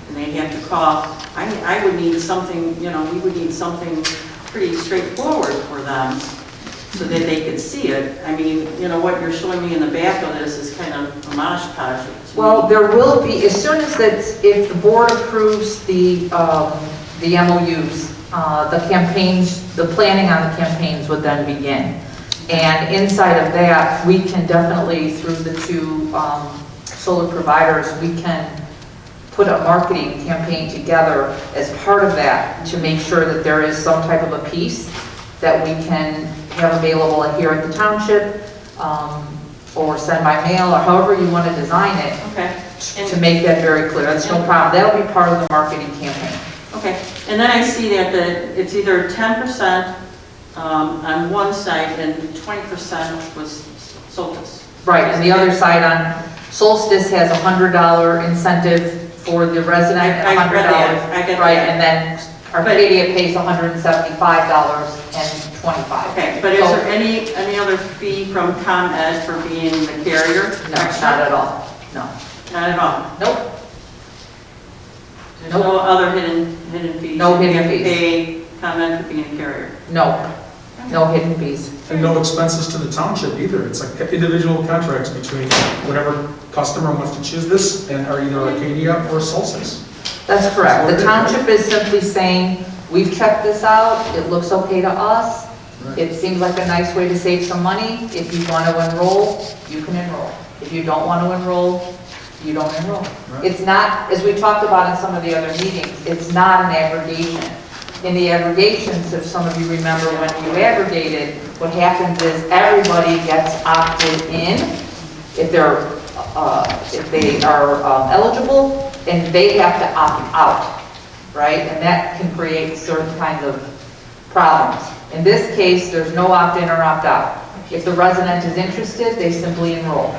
and they have to call. I would need something, we would need something pretty straightforward for them so that they could see it. I mean, what you're showing me in the back of this is kind of a mosh podge. Well, there will be, as soon as if the board approves the MOUs, the campaigns, the planning on the campaigns would then begin. And inside of that, we can definitely, through the two solar providers, we can put a marketing campaign together as part of that to make sure that there is some type of a piece that we can have available here at the township, or send by mail, or however you want to design it. Okay. To make that very clear. That's no problem. That'll be part of the marketing campaign. Okay. And then I see that it's either 10% on one side and 20% was Solstice. Right, and the other side on Solstice has $100 incentive for the resident, I $100. read that. I get right, that. and then Arcadia pays $175 and 25. Okay, but is there any other fee from ComEd for being the carrier? No, not at all. No. Not at all? Nope. There's no other hidden fees? No hidden You have to fees. pay ComEd for being a carrier? No. No hidden fees. And no expenses to the township either. It's like individual contracts between whatever customer wants to choose this and are either Arcadia or Solstice. That's correct. The township is simply saying, we've checked this out, it looks okay to us. It seems like a nice way to save some money. If you want to enroll, you can enroll. If you don't want to enroll, you don't enroll. Right. It's not, as we talked about in some of the other meetings, it's not an aggregation. In the aggregations, if some of you remember when you aggregated, what happens is everybody gets opted in if they are eligible, and they have to opt out, right? And that can create certain kinds of problems. In this case, there's no opt-in or opt-out. If the resident is interested, they simply enroll.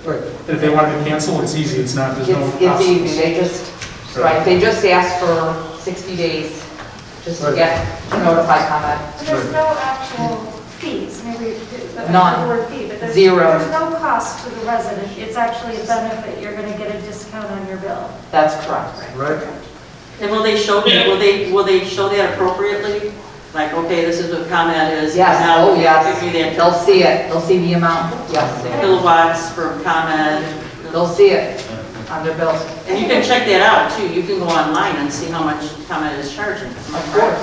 Right. And if they wanted to cancel, it's easy. It's not, there's no It's easy, they just, they just ask for 60 days just to get notified ComEd. And there's no actual fees, maybe None. the word fee, but there's Zero. there's no cost to the resident. It's actually a benefit. You're going to get a discount on your bill. That's correct. Right. And will they show that, will they show that appropriately? Like, okay, this is what ComEd is. Yes, now oh yes, give me that they'll see it, they'll see the amount, yes. kilowatts from ComEd. They'll see it on their bills. And you can check that out too. You can go online and see how much ComEd is charging. Of course.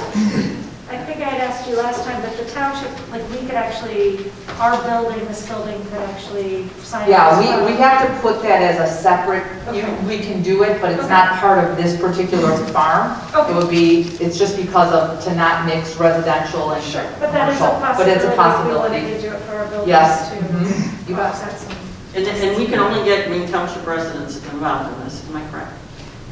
I think think I had asked you last time, but the township, like, we could actually, our building, this building could actually sign. Yeah, this we have to put that as a separate, we can do it, but it's not part of this particular farm. It would be, it's just because of, to not mix residential and Sure, but that is a commercial. possibility. But it's a We possibility. wanted to do it for our buildings Yes. too. Mhm. You bet. Offset some. And we can only get Maine Township residents involved in this, am I correct?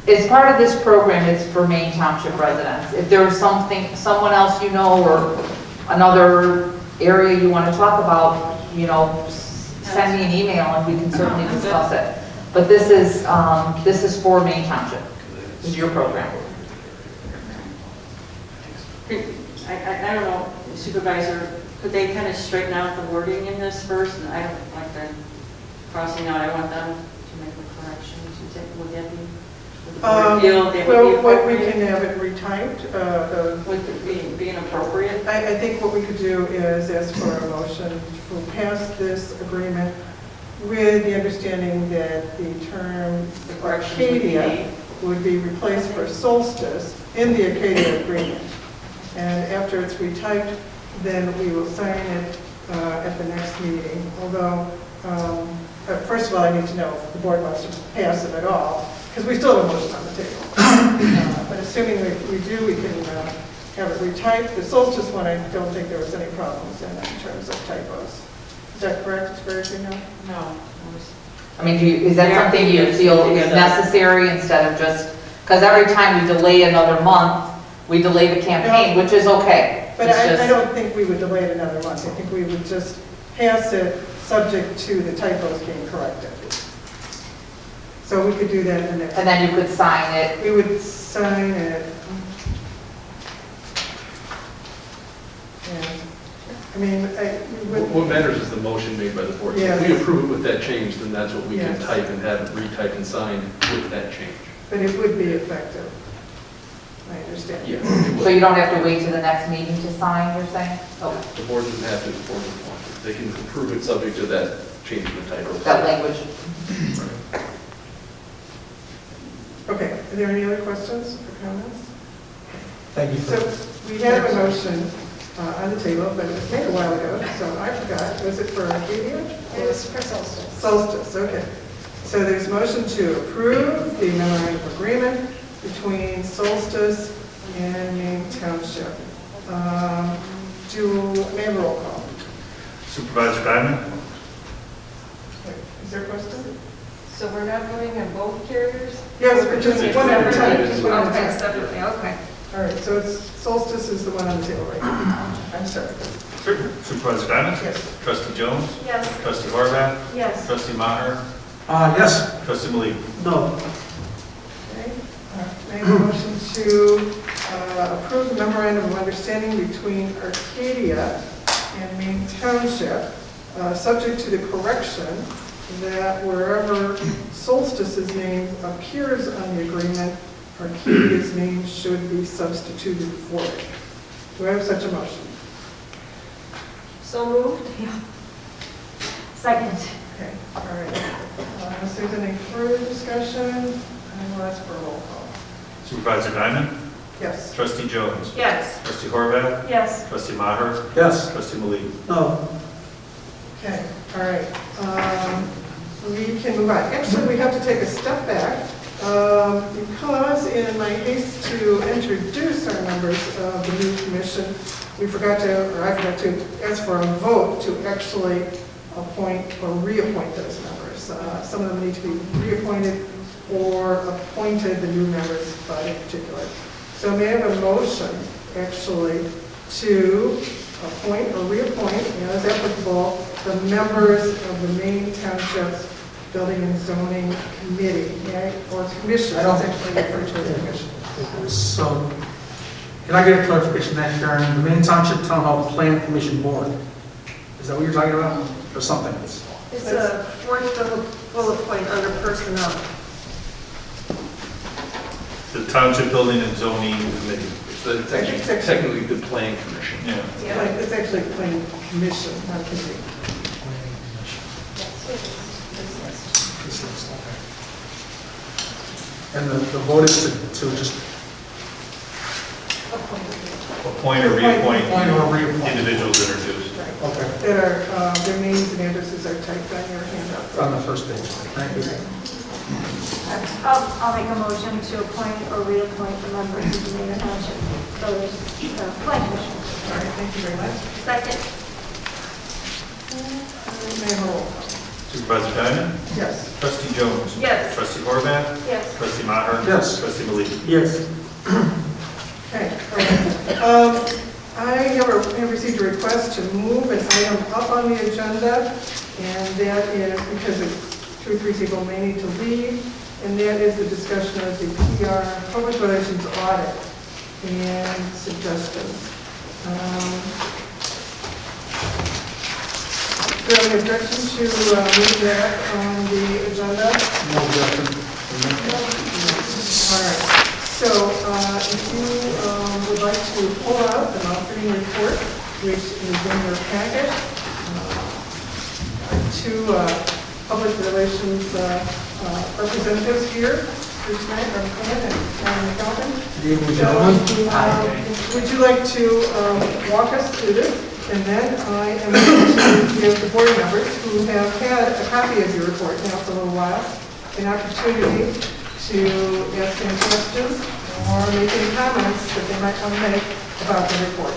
As part of this program, it's for Maine Township residents. If there's something, someone else you know, or another area you want to talk about, you know, send me an email and we can certainly discuss it. But this is for Maine Township. This is your program. I don't know, Supervisor, could they kind of straighten out the wording in this first? And I don't like the crossing out, I want them to make the corrections. Would that be? Well, what we can have it retyped. Would it be inappropriate? I think what we could do is ask for a motion to pass this agreement with the understanding that the term Arcadia would be replaced for solstice in the Arcadia agreement. And after it's retyped, then we will sign it at the next meeting. Although, first of all, I need to know if the board wants to pass it at all, because we still have a motion on the table. But assuming we do, we can have it retyped. The solstice one, I don't think there was any problems in terms of typos. Is that correct, as far as you know? No. I mean, is that something you feel is necessary instead of just, because every time we delay another month, we delay the campaign, which is okay. But I don't think we would delay it another month. I think we would just pass it subject to the typos being corrected. So we could do that in the next. And then you could sign it. We would sign it. And, I mean, What matters is the motion made by the board. Yes. If we approve it with that change, then that's what we can Yes. type and have it retyped and signed with that change. But it would be effective. I understand. Yes. So you don't have to wait to the next meeting to sign, you're saying? Okay. The board doesn't have to, the board doesn't want to. They can approve it subject to that change in the title. That language. Okay, are there any other questions or comments? Thank you. So we have a motion on the table, but it was made a while ago, so I forgot. Was it for Arcadia? It was for solstice. Solstice, okay. So there's a motion to approve the memorandum of agreement between Solstice and Maine Township. May I have a roll call? Supervisor Diamond? Wait, is there a question? So we're not voting on both carriers? Yes, but just one at a time. Just one at a Okay, time. separately, okay. All right, so it's Solstice is the one on the table right now. I'm sorry. Supervisor Diamond? Yes. Trustee Jones? Yes. Trustee Horvath? Yes. Trustee Maher? Yes. Trustee Malik? No. Okay. Make a motion to approve the memorandum of understanding between Arcadia and Maine Township, subject to the correction that wherever Solstice's name appears on the agreement, Arcadia's name should be substituted for it. Do I have such a motion? So moved? Second. Okay, all right. Unless there's any further discussion, I will ask for a roll call. Supervisor Diamond? Yes. Trustee Jones? Yes. Trustee Horvath? Yes. Trustee Maher? Yes. Trustee Malik? No. Okay, all right. We can move on. Actually, we have to take a step back because in my haste to introduce our members of the new commission, I forgot to ask for a vote to actually appoint or reappoint those members. Some of them need to be reappointed or appointed, the new members by in particular. So may I have a motion, actually, to appoint or reappoint, as applicable, the members of the Maine Township Building and Zoning Committee, or commission, it's actually referred to as a commission. So, can I get a clarification that, Sharon? The Maine Township Town Hall Plan Commission Board, is that what you're talking about, or something else? It's a fourth bullet point under personnel. The Township Building and Zoning Committee. It's actually technically the planning commission. Yeah. It's actually plain commission, not committee. And the vote is to just appoint or reappoint Appoint or reappoint. individuals introduced. Okay, That are, their names and addresses are typed on your handout. on the first page. Thank you. I'll make a motion to appoint or reappoint the members of the Maine Township Voters Plan Commission. All right, thank you very much. Second. May I have a roll call? Supervisor Diamond? Yes. Trustee Jones? Yes. Trustee Horvath? Yes. Trustee Maher? Yes. Trustee Maliki? Yes. Okay. I have received a request to move an item up on the agenda, and that is because of 2 or 3 people may need to leave, and that is the discussion of the PR, Public Relations Audit, and suggestions. Do you have any objection to moving that on the agenda? No objection. All right, so if you would like to pull out the operating report, which is in your packet, 2 public relations representatives here tonight, our Quinn and Karen Calvin. Good evening, gentlemen. Would you like to walk us through this? And then I am going to give the board members who have had a copy of your report now for a little while an opportunity to ask any questions or make any comments that they might want to make about the report.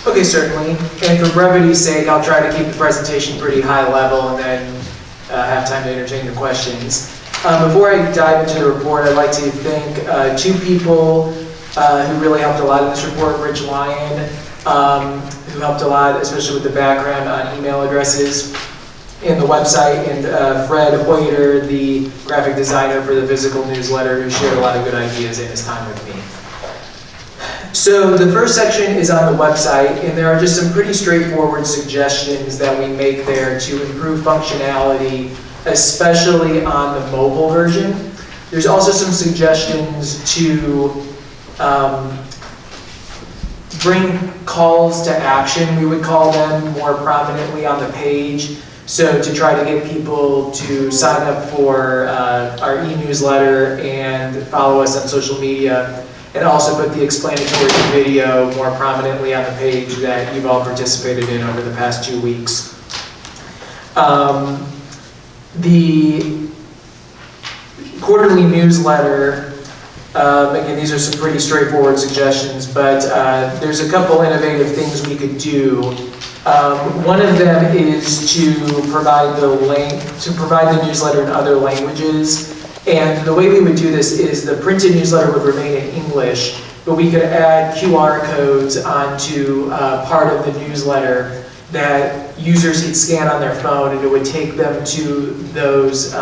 Okay, certainly. And for brevity's sake, I'll try to keep the presentation pretty high level and then have time to entertain the questions. Before I dive into the report, I'd like to thank 2 people who really helped a lot in this report. Rich Lyon, who helped a lot, especially with the background on email addresses and the website, and Fred Hoyter, the graphic designer for the Fiscal newsletter, who shared a lot of good ideas in his time with me. So the first section is on the website, and there are just some pretty straightforward suggestions that we make there to improve functionality, especially on the mobile version. There's also some suggestions to bring calls to action, we would call them, more prominently on the page. So to try to get people to sign up for our e-newsletter and follow us on social media, and also put the explanatory video more prominently on the page that you've all participated in over the past 2 weeks. The quarterly newsletter, again, these are some pretty straightforward suggestions, but there's a couple innovative things we could do. One of them is to provide the newsletter in other languages. And the way we would do this is the printed newsletter would remain in English, but we could add QR codes onto part of the newsletter that users could scan on their phone, and it would take them to those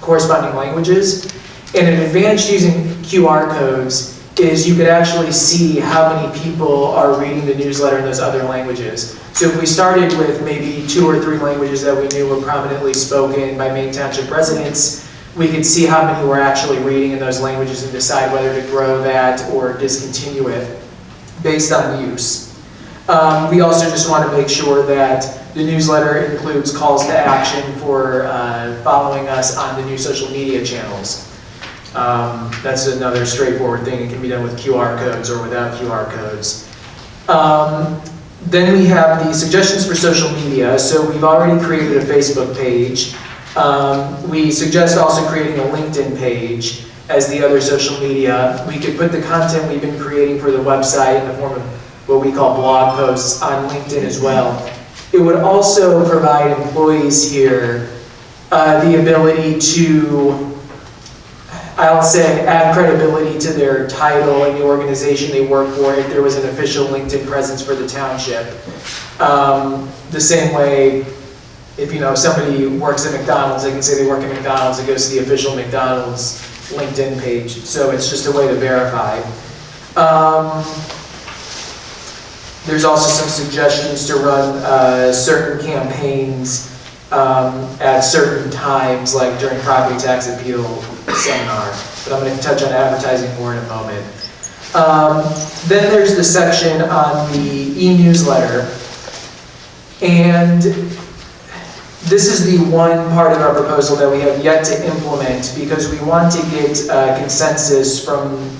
corresponding languages. And an advantage to using QR codes is you could actually see how many people are reading the newsletter in those other languages. So if we started with maybe 2 or 3 languages that we knew were prominently spoken by Maine Township residents, we could see how many were actually reading in those languages and decide whether to grow that or discontinue it based on use. We also just want to make sure that the newsletter includes calls to action for following us on the new social media channels. That's another straightforward thing. It can be done with QR codes or without QR codes. Then we have the suggestions for social media. So we've already created a Facebook page. We suggest also creating a LinkedIn page as the other social media. We could put the content we've been creating for the website in the form of what we call blog posts on LinkedIn as well. It would also provide employees here the ability to, I'll say, add credibility to their title and the organization they work for if there was an official LinkedIn presence for the township. The same way, if somebody works at McDonald's, they can say they work at McDonald's, it goes to the official McDonald's LinkedIn page. So it's just a way to verify. There's also some suggestions to run certain campaigns at certain times, like during property tax appeal seminar. But I'm going to touch on advertising more in a moment. Then there's the section on the e-newsletter. And this is the one part of our proposal that we have yet to implement because we want to get consensus from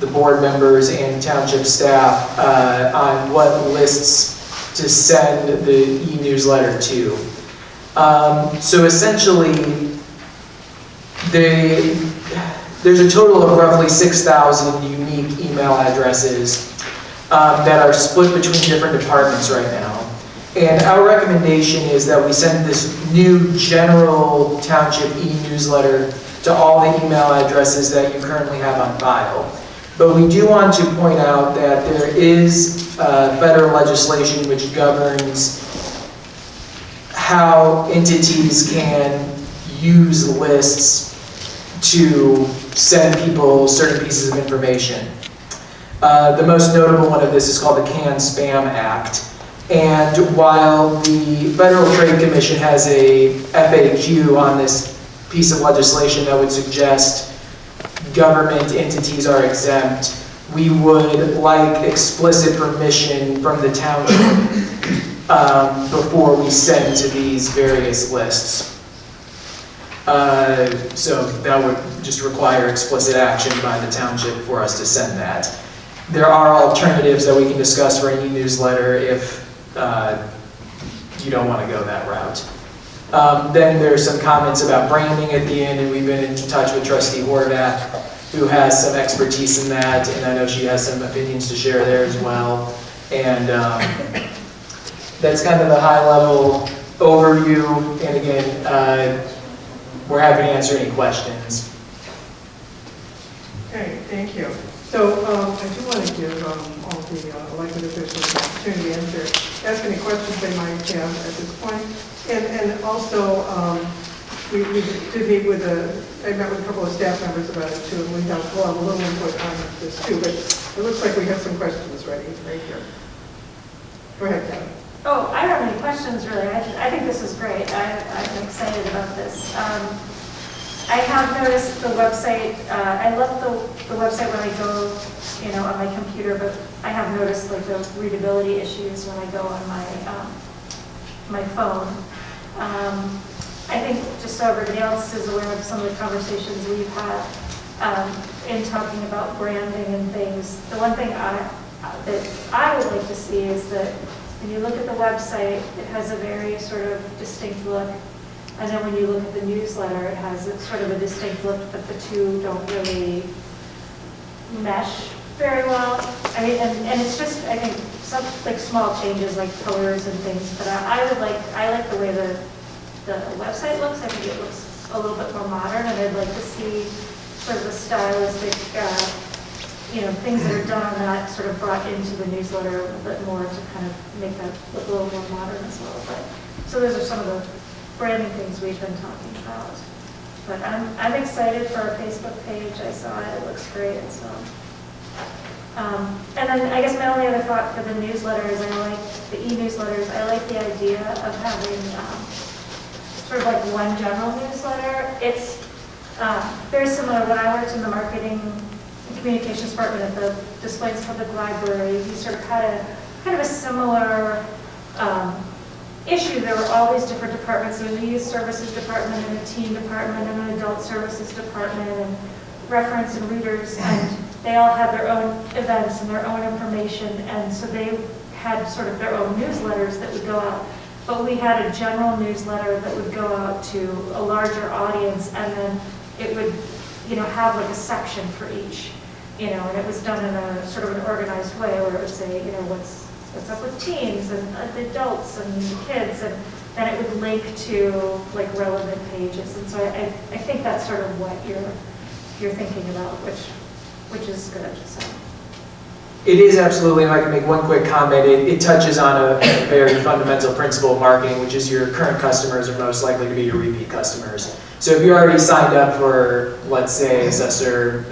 the board members and township staff on what lists to send the e-newsletter to. So essentially, there's a total of roughly 6,000 unique email addresses that are split between different departments right now. And our recommendation is that we send this new general township e-newsletter to all the email addresses that you currently have on file. But we do want to point out that there is federal legislation which governs how entities can use lists to send people certain pieces of information. The most notable one of this is called the Can-Spam Act. And while the Federal Trade Commission has a FAQ on this piece of legislation that would suggest government entities are exempt, we would like explicit permission from the township before we send to these various lists. So that would just require explicit action by the township for us to send that. There are alternatives that we can discuss for an e-newsletter if you don't want to go that route. Then there's some comments about branding at the end, and we've been in touch with Trustee Horvath, who has some expertise in that, and I know she has some opinions to share there as well. And that's kind of the high-level overview. And again, we're happy to answer any questions. Okay, thank you. So I do want to give all the elected officials an opportunity to ask any questions they might have at this point. And also, we did meet with I met with a couple of staff members about it too, and we have a little input on this too, but it looks like we have some questions ready right here. Go ahead, Kevin. Oh, I don't have any questions really. I think this is great. I'm excited about this. I have noticed the website, I love the website when I go, on my computer, but I have noticed like the readability issues when I go on my phone. I think just so everybody else is aware of some of the conversations we've had in talking about branding and things. The one thing that I would like to see is that when you look at the website, it has a very sort of distinct look. And then when you look at the newsletter, it has sort of a distinct look, but the two don't really mesh very well. I mean, and it's just, I think, some like small changes like colors and things, but I like the way the website looks. I think it looks a little bit more modern, and I'd like to see sort of the stylistic, things that are done on that sort of brought into the newsletter a little bit more to kind of make that look a little more modern as well. But so those are some of the branding things we've been talking about. But I'm excited for our Facebook page. I saw it. It looks great. So, and then I guess my only other thought for the newsletters, I like the e-newsletters. I like the idea of having sort of like one general newsletter. It's very similar when I worked in the marketing and communications department at the Des Plaines Public Library. We sort of had a kind of a similar issue. There were all these different departments. There was a youth services department and a teen department and an adult services department and reference and readers, and they all had their own events and their own information, and so they had sort of their own newsletters that would go out. But we had a general newsletter that would go out to a larger audience, and then it would, have like a section for each, and it was done in a sort of an organized way where it would say, what's up with teens and adults and kids, and then it would link to like relevant pages. And so I think that's sort of what you're thinking about, which is good. So. It is absolutely, and I can make one quick comment. It touches on a very fundamental principle of marketing, which is your current customers are most likely to be your repeat customers. So if you already signed up for, let's say, Assessor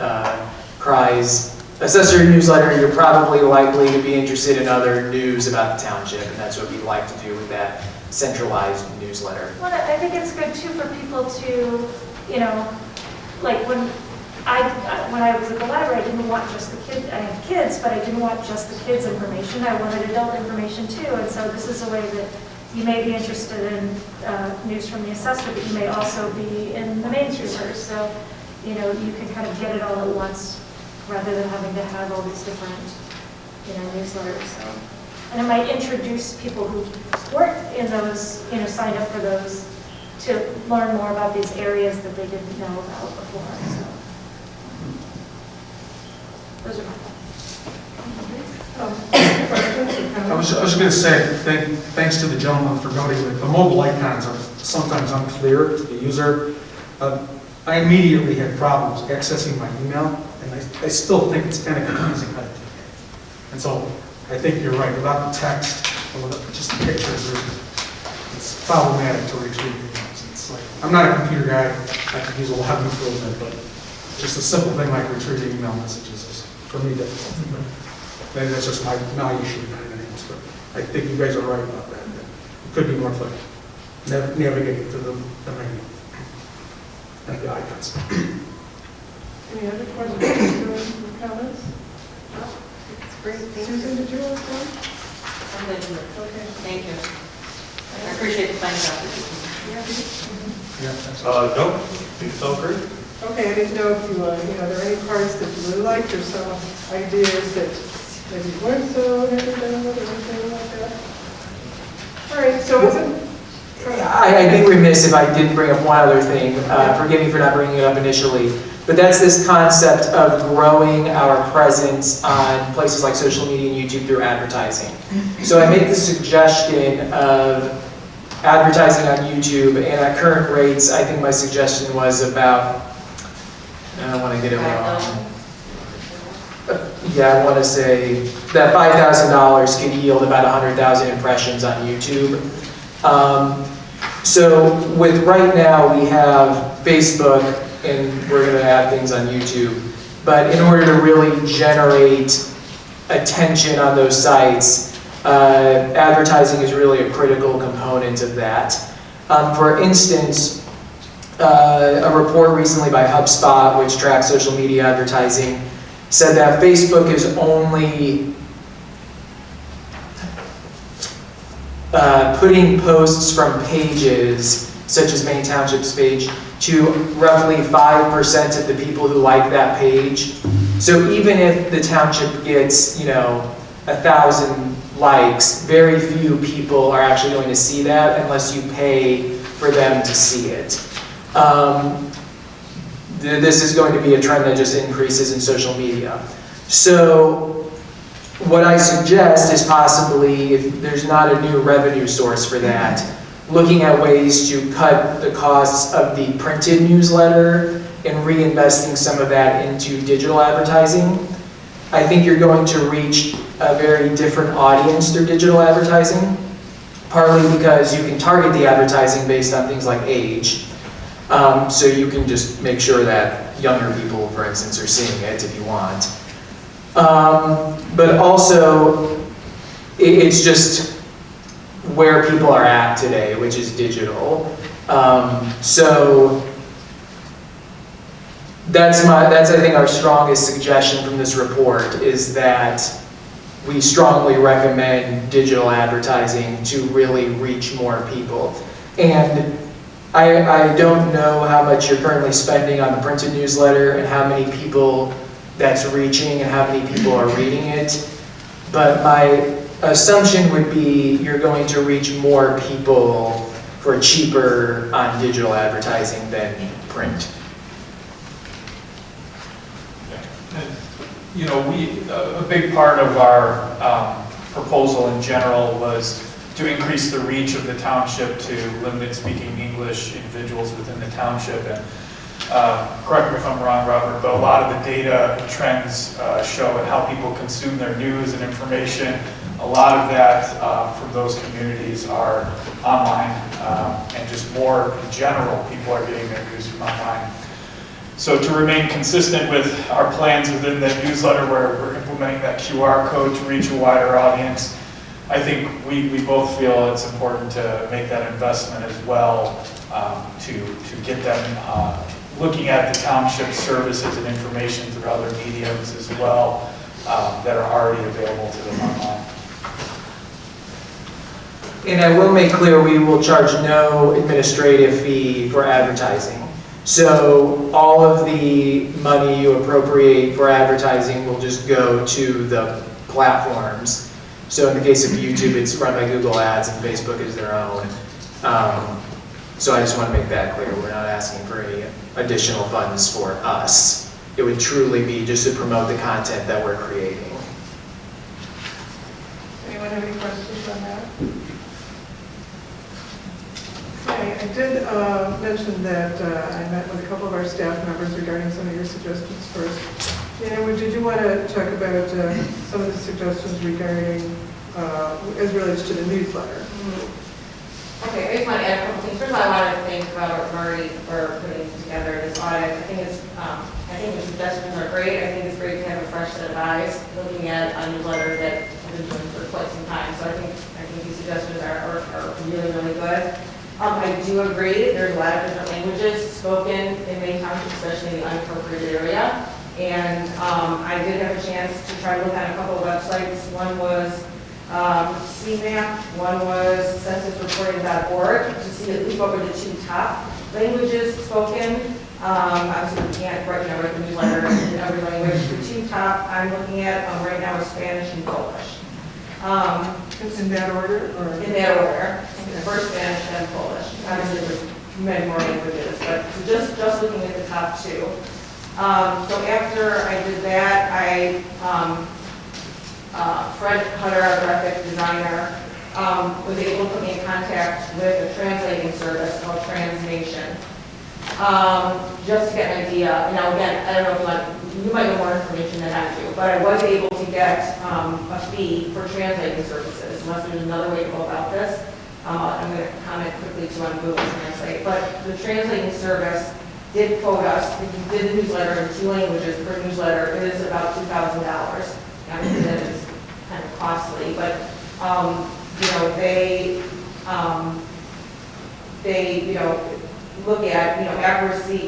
Assessor newsletter, you're probably likely to be interested in other news about the township, and that's what we'd like to do with that centralized newsletter. Well, I think it's good too for people to, like when I was at the library, I didn't want just the kids. I have kids, but I didn't want just the kids' information. I wanted adult information too, and so this is a way that you may be interested in news from the assessor, but you may also be in the mainstreamers. So, you can kind of get it all at once rather than having to have all these different, newsletters, so. And it might introduce people who weren't in those, signed up for those to learn more about these areas that they didn't know about before, so. Those are my thoughts. I was just going to say, thanks to the gentleman for noting that the mobile icons are sometimes unclear to the user. I immediately had problems accessing my email, and I still think it's kind of confusing how to do it. And so I think you're right, without the text, or just the pictures, it's problematic to retrieve emails. It's like, I'm not a computer guy, I could use a lot of improvement, but just a simple thing like retrieving email messages is, for me, difficult. But maybe that's just my issue, not anything else, but I think you guys are right about that. It could be more like navigating to the menu. And the icons. Any other questions or comments? It's great, thank you. Susan, did you want to come? I'm good. Okay. Thank you. I appreciate the fine job. No, it's all great. Okay, I didn't know if you, are there any parts that you really liked or some ideas that maybe weren't so done with or anything like that? All right, so is it? I'd be remiss if I didn't bring up one other thing. Forgive me for not bringing it up initially. But that's this concept of growing our presence on places like social media and YouTube through advertising. So I made the suggestion of advertising on YouTube, and at current rates, I think my suggestion was about, I don't want to get it wrong. Yeah, I want to say that $5,000 could yield about 100,000 impressions on YouTube. So with right now, we have Facebook, and we're going to add things on YouTube. But in order to really generate attention on those sites, advertising is really a critical component of that. For instance, a report recently by HubSpot, which tracks social media advertising, said that Facebook is only putting posts from pages, such as Maine Township's page, to roughly 5% of the people who like that page. So even if the township gets, 1,000 likes, very few people are actually going to see that unless you pay for them to see it. This is going to be a trend that just increases in social media. So what I suggest is possibly, if there's not a new revenue source for that, looking at ways to cut the costs of the printed newsletter and reinvesting some of that into digital advertising. I think you're going to reach a very different audience through digital advertising, partly because you can target the advertising based on things like age. So you can just make sure that younger people, for instance, are seeing it if you want. But also, it's just where people are at today, which is digital. So that's I think our strongest suggestion from this report, is that we strongly recommend digital advertising to really reach more people. And I don't know how much you're currently spending on the printed newsletter and how many people that's reaching and how many people are reading it, but my assumption would be you're going to reach more people for cheaper on digital advertising than print. A big part of our proposal in general was to increase the reach of the township to limited speaking English individuals within the township. And correct me if I'm wrong, Robert, but a lot of the data and trends show how people consume their news and information. A lot of that from those communities are online, and just more in general, people are getting their news from online. So to remain consistent with our plans within the newsletter, where we're implementing that QR code to reach a wider audience, I think we both feel it's important to make that investment as well, to get them looking at the township services and information through other mediums as well, that are already available to them online. And I will make clear we will charge no administrative fee for advertising. So all of the money you appropriate for advertising will just go to the platforms. So in the case of YouTube, it's run by Google Ads and Facebook is their own. So I just want to make that clear. We're not asking for any additional funds for us. It would truly be just to promote the content that we're creating. Anyone have any questions on that? Okay, I did mention that I met with a couple of our staff members regarding some of your suggestions first. Jana, did you want to talk about some of the suggestions regarding, as relates to the newsletter? Okay, I just want to add a couple things. First of all, I want to thank Robert Murray for putting together this audit. I think the suggestions are great. I think it's great to have a fresh set of eyes looking at a newsletter that I've been doing for quite some time. So I think these suggestions are really, really good. I do agree, there's a lot of different languages spoken in Maine Township, especially in the unincorporated area. And I did have a chance to try to look at a couple of websites. One was CMAP, one was censusreporting.org, to see at least what were the two top languages spoken. Obviously, we can't write the newsletter in every language. The two top I'm looking at right now is Spanish and Polish. In that order? Or? In that order. First Spanish, then Polish. Obviously, there's many more languages, but just looking at the top two. So after I did that, Fred Hutter, our graphic designer, was able to put me in contact with a translating service called Transnation, just to get an idea. Now again, I don't know if you might know more information than I do, but I was able to get a fee for translating services, unless there's another way to go about this. I'm going to comment quickly too on Google Translate, but the translating service did quote us, if you did the newsletter in 2 languages per newsletter, it is about $2,000. Obviously that is kind of costly, but they look at accuracy.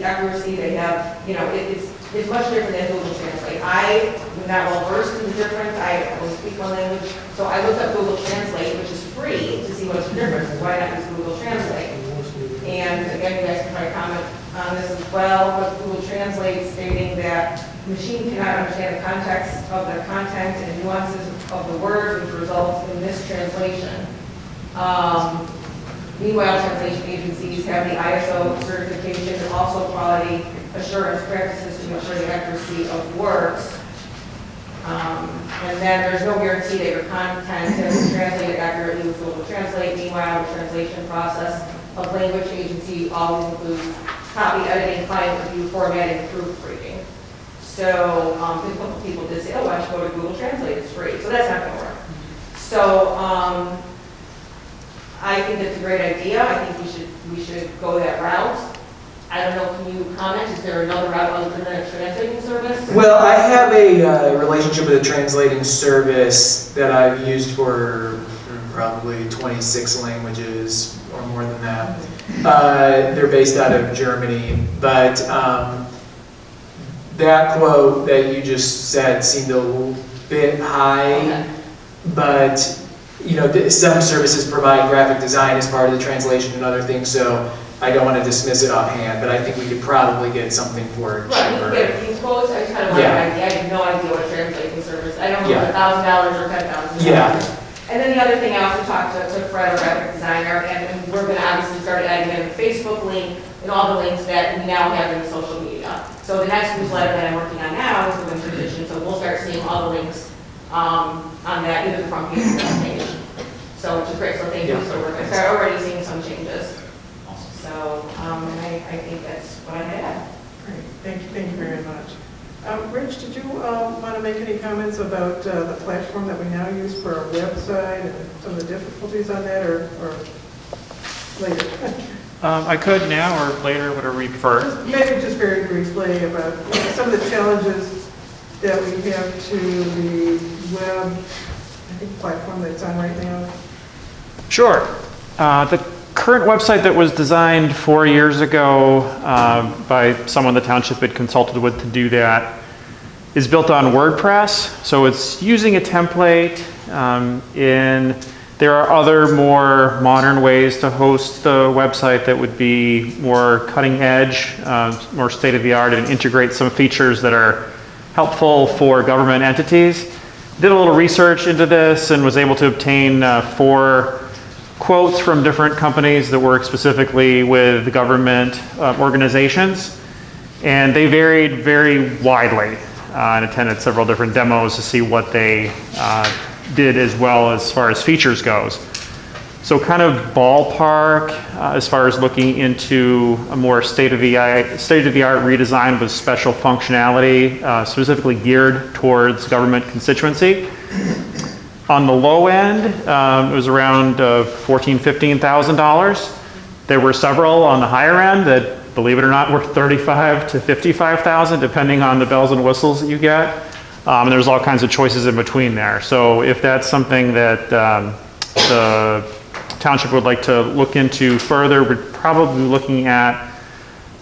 They have it's much different than Google Translate. I am not well versed in the difference. I only speak one language, so I looked up Google Translate, which is free, to see what's the difference. Why not use Google Translate? And again, you guys can probably comment on this as well, but Google Translate stating that the machine cannot understand the context of the content and nuances of the words, which results in mistranslation. Meanwhile, translation agencies have the ISO certification and also quality assurance practices to ensure the accuracy of works. And then there's no guarantee that your content is translated accurately with Google Translate. Meanwhile, the translation process of language agency always includes copy editing, client review, formatting, proofreading. So a couple people did say, oh, why don't you go to Google Translate, it's free. So that's not going to work. So I think it's a great idea. I think we should go that route. I don't know, can you comment? Is there another route other than a translating service? Well, I have a relationship with a translating service that I've used for probably 26 languages or more than that. They're based out of Germany, but that quote that you just said seemed a little bit high, okay. But some services provide graphic design as part of the translation and other things, so I don't want to dismiss it offhand, but I think we could probably get something for it cheaper. Right, you can get a few quotes. I just kind of wanted an idea. I have no idea what a translating service. I don't know if it's $1,000 or $10,000. Yeah. And then the other thing, I also talked to Fred, our graphic designer, and we're going to obviously start adding in the Facebook link and all the links that we now have in the social media. So the next newsletter that I'm working on now is the winter edition, so we'll start seeing all the links on that, either the front page or the back page. So, which is great. So thank you for working. I started already seeing some changes. So I think that's what I had. Great. Thank you very much. Rich, did you want to make any comments about the platform that we now use for our website and some of the difficulties on that, or later? I could now or later, whatever you prefer. Maybe just very briefly about some of the challenges that we have to the web, I think, platform that's on right now. Sure. The current website that was designed 4 years ago by someone the township had consulted with to do that is built on WordPress. So it's using a template in There are other more modern ways to host the website that would be more cutting edge, more state of the art, and integrate some features that are helpful for government entities. Did a little research into this and was able to obtain 4 quotes from different companies that work specifically with government organizations. And they varied very widely, and attended several different demos to see what they did as well as far as features goes. So kind of ballpark as far as looking into a more state-of-the-art redesign with special functionality, specifically geared towards government constituency. On the low end, it was around $14,000, $15,000. There were several on the higher end that, believe it or not, were $35,000 to $55,000, depending on the bells and whistles that you get. And there's all kinds of choices in between there. So if that's something that the township would like to look into further, we're probably looking at,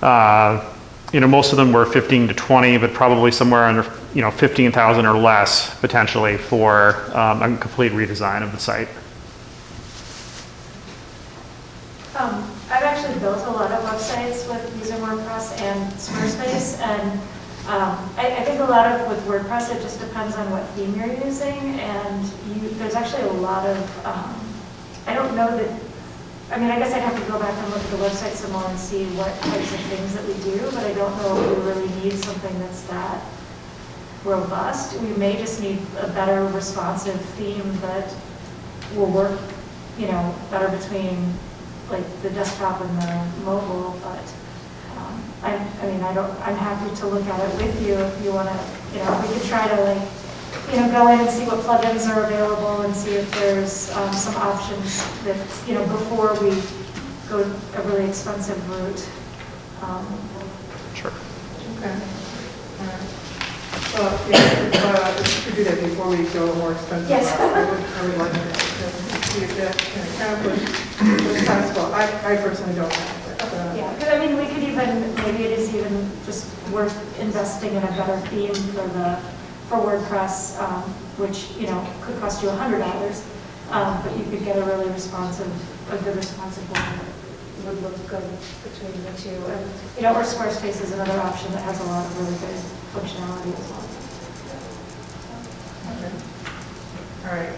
most of them were 15 to 20, but probably somewhere under, 15,000 or less potentially for a complete redesign of the site. I've actually built a lot of websites with using WordPress and Squarespace, and I think a lot of with WordPress, it just depends on what theme you're using, and there's actually a lot of, I don't know that, I guess I'd have to go back and look at the website some more and see what types of things that we do, but I don't know if we really need something that's that robust. We may just need a better responsive theme that will work, better between like the desktop and the mobile, but I'm happy to look at it with you if you want to, we could try to go in and see what plugins are available and see if there's some options that, before we go a really expensive route. Sure. Okay. All right. Well, yeah, if we could do that before we go more expensive. Yes. I would like to see if that can accomplish what's possible. I personally don't know. Yeah, because we could even, maybe it is even just worth investing in a better theme for WordPress, which, could cost you $100, but you could get a really responsive, a good responsive one that would look good between the two. And, or Squarespace is another option that has a lot of really good functionality as well. Okay. All right.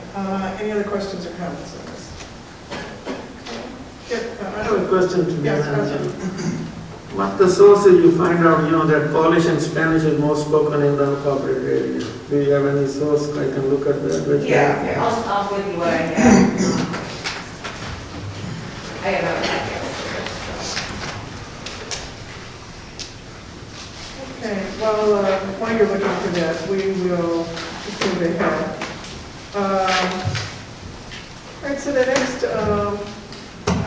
Any other questions or comments on this? I have a question to you. Yes, What the source is you find out, that Polish and Spanish is more spoken in the unincorporated area? Do you have any source I can look at that? Yeah, I'll give you what I have. I have a Okay. Well, while you're looking for that, we will just move ahead. All right. So the next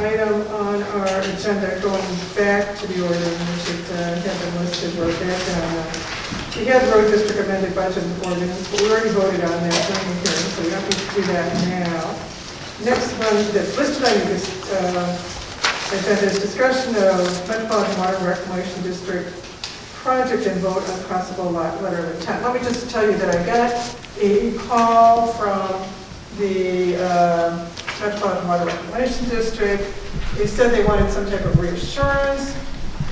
item on our agenda, going back to the order in which it had been listed, we're back on, we had road district amended budget ordinance, but we already voted on that during the hearing, so we don't need to do that now. Next one that's listed on this agenda is discussion of Metropolitan Water Reclamation District project and vote on possible letter of intent. Let me just tell you that I got a call from the Metropolitan Water Reclamation District. They said they wanted some type of reassurance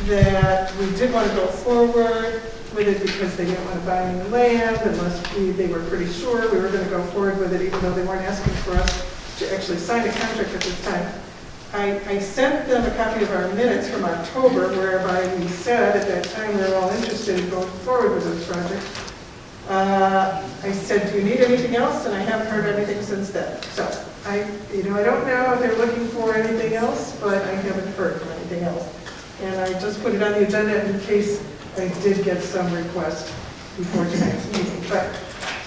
that we did want to go forward with it because they didn't want to buy any land unless they were pretty sure we were going to go forward with it, even though they weren't asking for us to actually sign a contract at this time. I sent them a copy of our minutes from October, whereby we said at that time we were all interested in going forward with this project. I said, do you need anything else? And I haven't heard anything since then. So I don't know if they're looking for anything else, but I haven't heard for anything else. And I just put it on the agenda in case I did get some request before tonight's meeting. But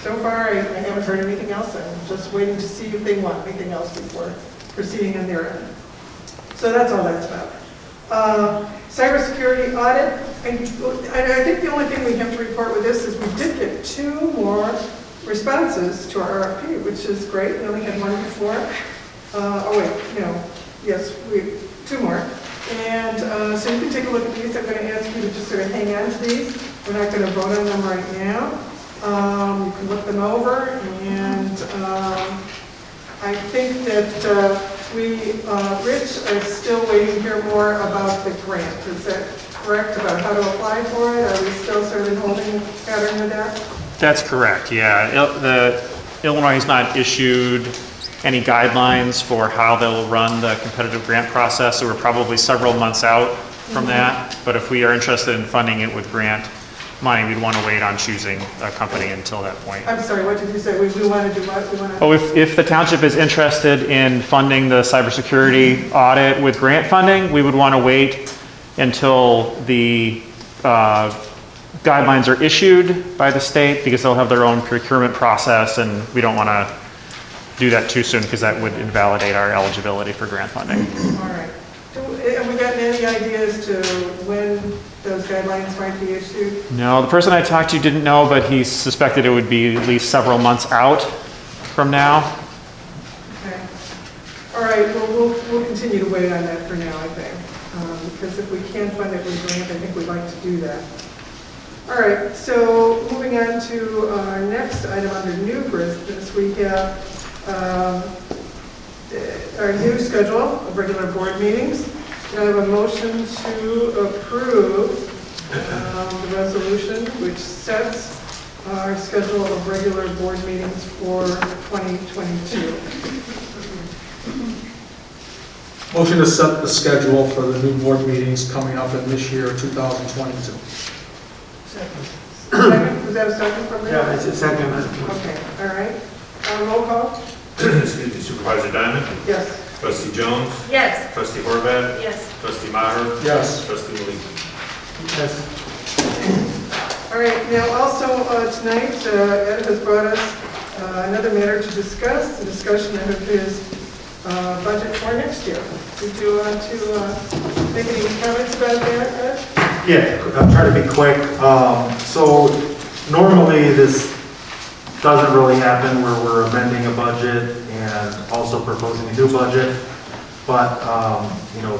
so far, I haven't heard anything else. I'm just waiting to see if they want anything else before proceeding on their end. So that's all that's about. Cybersecurity audit. I think the only thing we have to report with this is we did get 2 more responses to our RFP, which is great. We only had 1 before. Yes, 2 more. And so you can take a look at these. I'm going to ask you to just sort of hang on to these. We're not going to vote on them right now. You can look them over, and I think that Rich is still waiting to hear more about the grant. Is that correct, about how to apply for it? Are we still sort of holding pattern with that? That's correct, yeah. Illinois has not issued any guidelines for how they'll run the competitive grant process, so we're probably several months out from that. But if we are interested in funding it with grant money, we'd want to wait on choosing a company until that point. I'm sorry, what did you say? We want to do what? We want to... Oh, if the township is interested in funding the cybersecurity audit with grant funding, we would want to wait until the guidelines are issued by the state, because they'll have their own procurement process, and we don't want to do that too soon because that would invalidate our eligibility for grant funding. All right. Have we gotten any ideas to when those guidelines might be issued? No, the person I talked to didn't know, but he suspected it would be at least several months out from now. Okay. All right, well, we'll continue to wait on that for now, I think. Because if we can fund it with grant, I think we'd like to do that. All right, so moving on to our next item under new business, we have our new schedule of regular board meetings. Can I have a motion to approve the resolution which sets our schedule of regular board meetings for 2022? Motion to set the schedule for the new board meetings coming up in this year, 2022. Second, was that a second from there? Yeah, it's a second. Okay, all right. Roll call? Excuse me, Supervisor Diamond? Yes. Trustee Jones? Yes. Trustee Horvath? Yes. Trustee Maher? Yes. Trustee Malika? Yes. All right, now also tonight, Ed has brought us another matter to discuss, the discussion of his budget for next year. Did you want to make any comments about that, Ed? Yeah, I'll try to be quick. So normally this doesn't really happen where we're amending a budget and also proposing a new budget. But,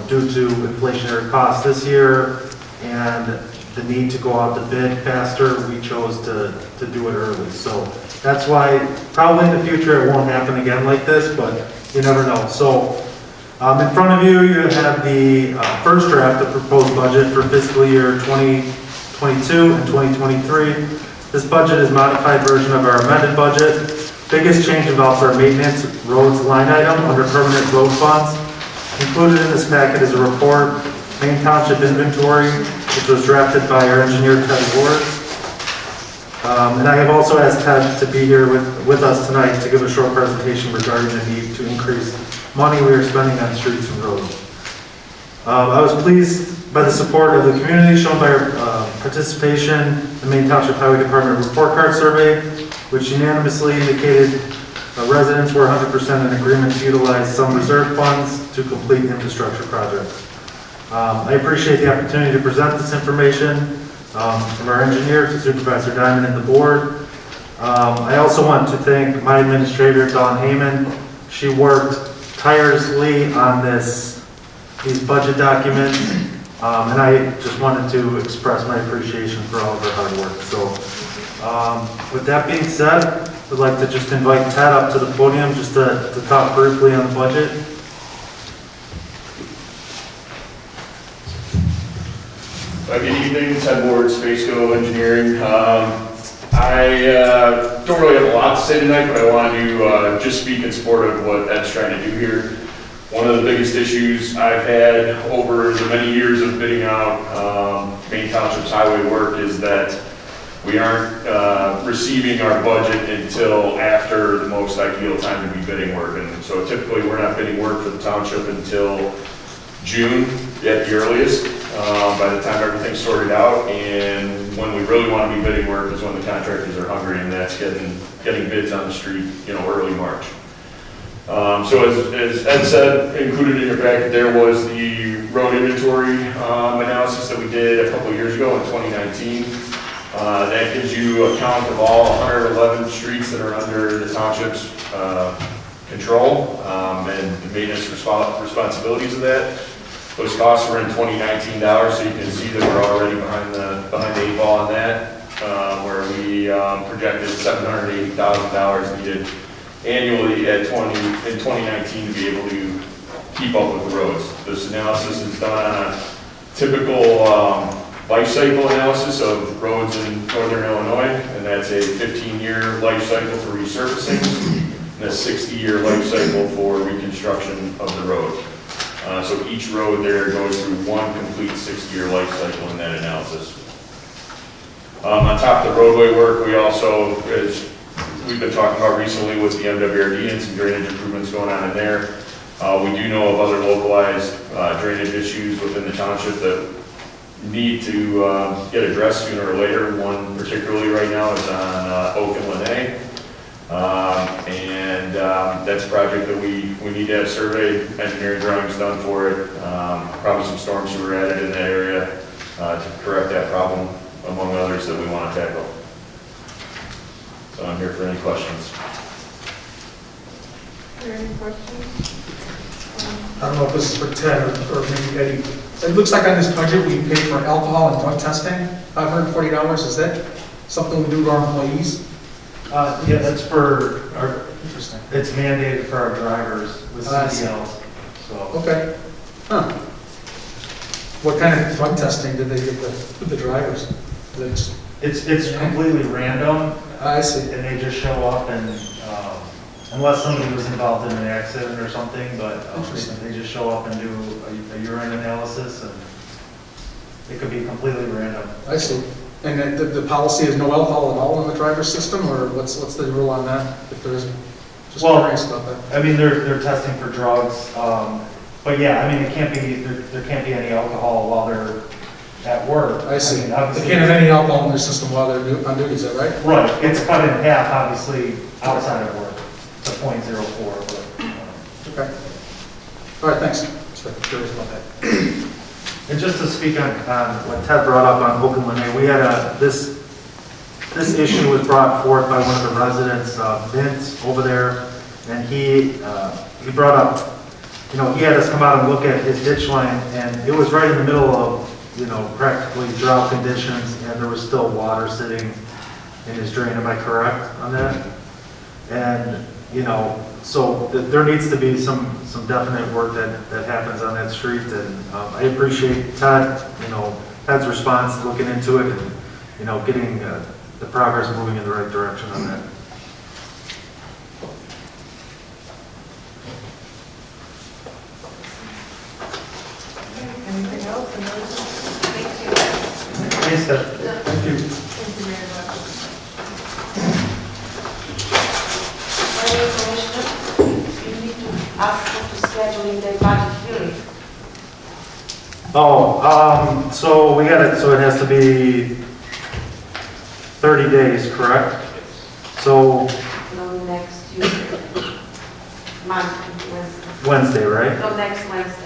due to inflationary costs this year and the need to go out to bid faster, we chose to do it early. So that's why probably in the future it won't happen again like this, but you never know. So in front of you, you have the first draft of proposed budget for fiscal year 2022 and 2023. This budget is a modified version of our amended budget. Biggest change involves our maintenance roads line item under permanent road funds. Included in this packet is a report, Maine Township inventory, which was drafted by our engineer, Ted Ward. And I have also asked Ted to be here with us tonight to give a short presentation regarding the need to increase money we are spending on streets and roads. I was pleased by the support of the community shown by our participation in the Maine Township Highway Department report card survey, which unanimously indicated residents were 100% in agreement to utilize some reserve funds to complete infrastructure projects. I appreciate the opportunity to present this information from our engineer to Supervisor Diamond and the board. I also want to thank my administrator, Dawn Heyman. She worked tirelessly on these budget documents, and I just wanted to express my appreciation for all of her hard work. So with that being said, I'd like to just invite Ted up to the podium just to talk briefly on the budget. Good evening, Ted Ward, Fiscal Engineering. I don't really have a lot to say tonight, but I want to just speak in support of what Ed's trying to do here. One of the biggest issues I've had over the many years of bidding out Maine Township's highway work is that we aren't receiving our budget until after the most ideal time to be bidding work. And so typically we're not bidding work for the township until June at the earliest, by the time everything's sorted out. And when we really want to be bidding work is when the contractors are hungry, and that's getting bids on the street, early March. So as Ed said, included in your packet there was the road inventory analysis that we did a couple of years ago in 2019. That gives you a count of all 111 streets that are under the township's control and the maintenance responsibilities of that. Those costs were in 2019 dollars, so you can see that we're already behind the eight ball on that, where we projected $780,000 needed annually in 2019 to be able to keep up with the roads. This analysis is done on a typical life cycle analysis of roads in northern Illinois, and that's a 15-year life cycle for resurfacing and a 60-year life cycle for reconstruction of the road. So each road there goes through one complete 60-year life cycle in that analysis. On top of the roadway work, we also, as we've been talking about recently with the MWRD and some drainage improvements going on in there, we do know of other localized drainage issues within the township that need to get addressed sooner or later. One particularly right now is on Oak and Lene. That's a project that we need to have survey engineering drawings done for it. Probably some storm sewer added in that area to correct that problem, among others that we want to tackle. So I'm here for any questions. Are there any questions? I don't know if this is for Ted or maybe Eddie. It looks like on this budget, we paid for alcohol and drug testing, $540. Is that something we do to our employees? Yeah, that's for our, Interesting. it's mandated for our drivers with CDLs, so. Okay. Huh. What kind of drug testing did they give the drivers? It's completely random. I see. And they just show up and, unless somebody was involved in an accident or something, but they just show up and do a urine analysis, and it could be completely random. I see. And then the policy is no alcohol at all in the driver's system, or what's the rule on that, if there isn't? Just curious about that. I mean, they're testing for drugs, but yeah, I mean, it can't be, there can't be any alcohol while they're at work. I see. mean, They obviously, can't have any alcohol in their system while they're on duty, is that right? Right, it's cut in half, obviously, outside of work, to .04, but. Okay. All right, thanks. Just curious about that. And just to speak on what Ted brought up on Oak and Lene, we had this issue was brought forth by one of the residents, Vince, over there, and he brought up, he had us come out and look at his ditch line, and it was right in the middle of, practically drought conditions, and there was still water sitting in his drain. Am I correct on that? And, so there needs to be some definite work that happens on that street, and I appreciate Ted's response, looking into it, and, getting the progress moving in the right direction on that. Anything else? Thank you. Yes, Ted. Thank you. Thank you very much. You need to ask for to schedule in the budget hearing. So we got it, so it has to be 30 days, correct? So No, next Tuesday. Wednesday. Wednesday, right? No, next Wednesday.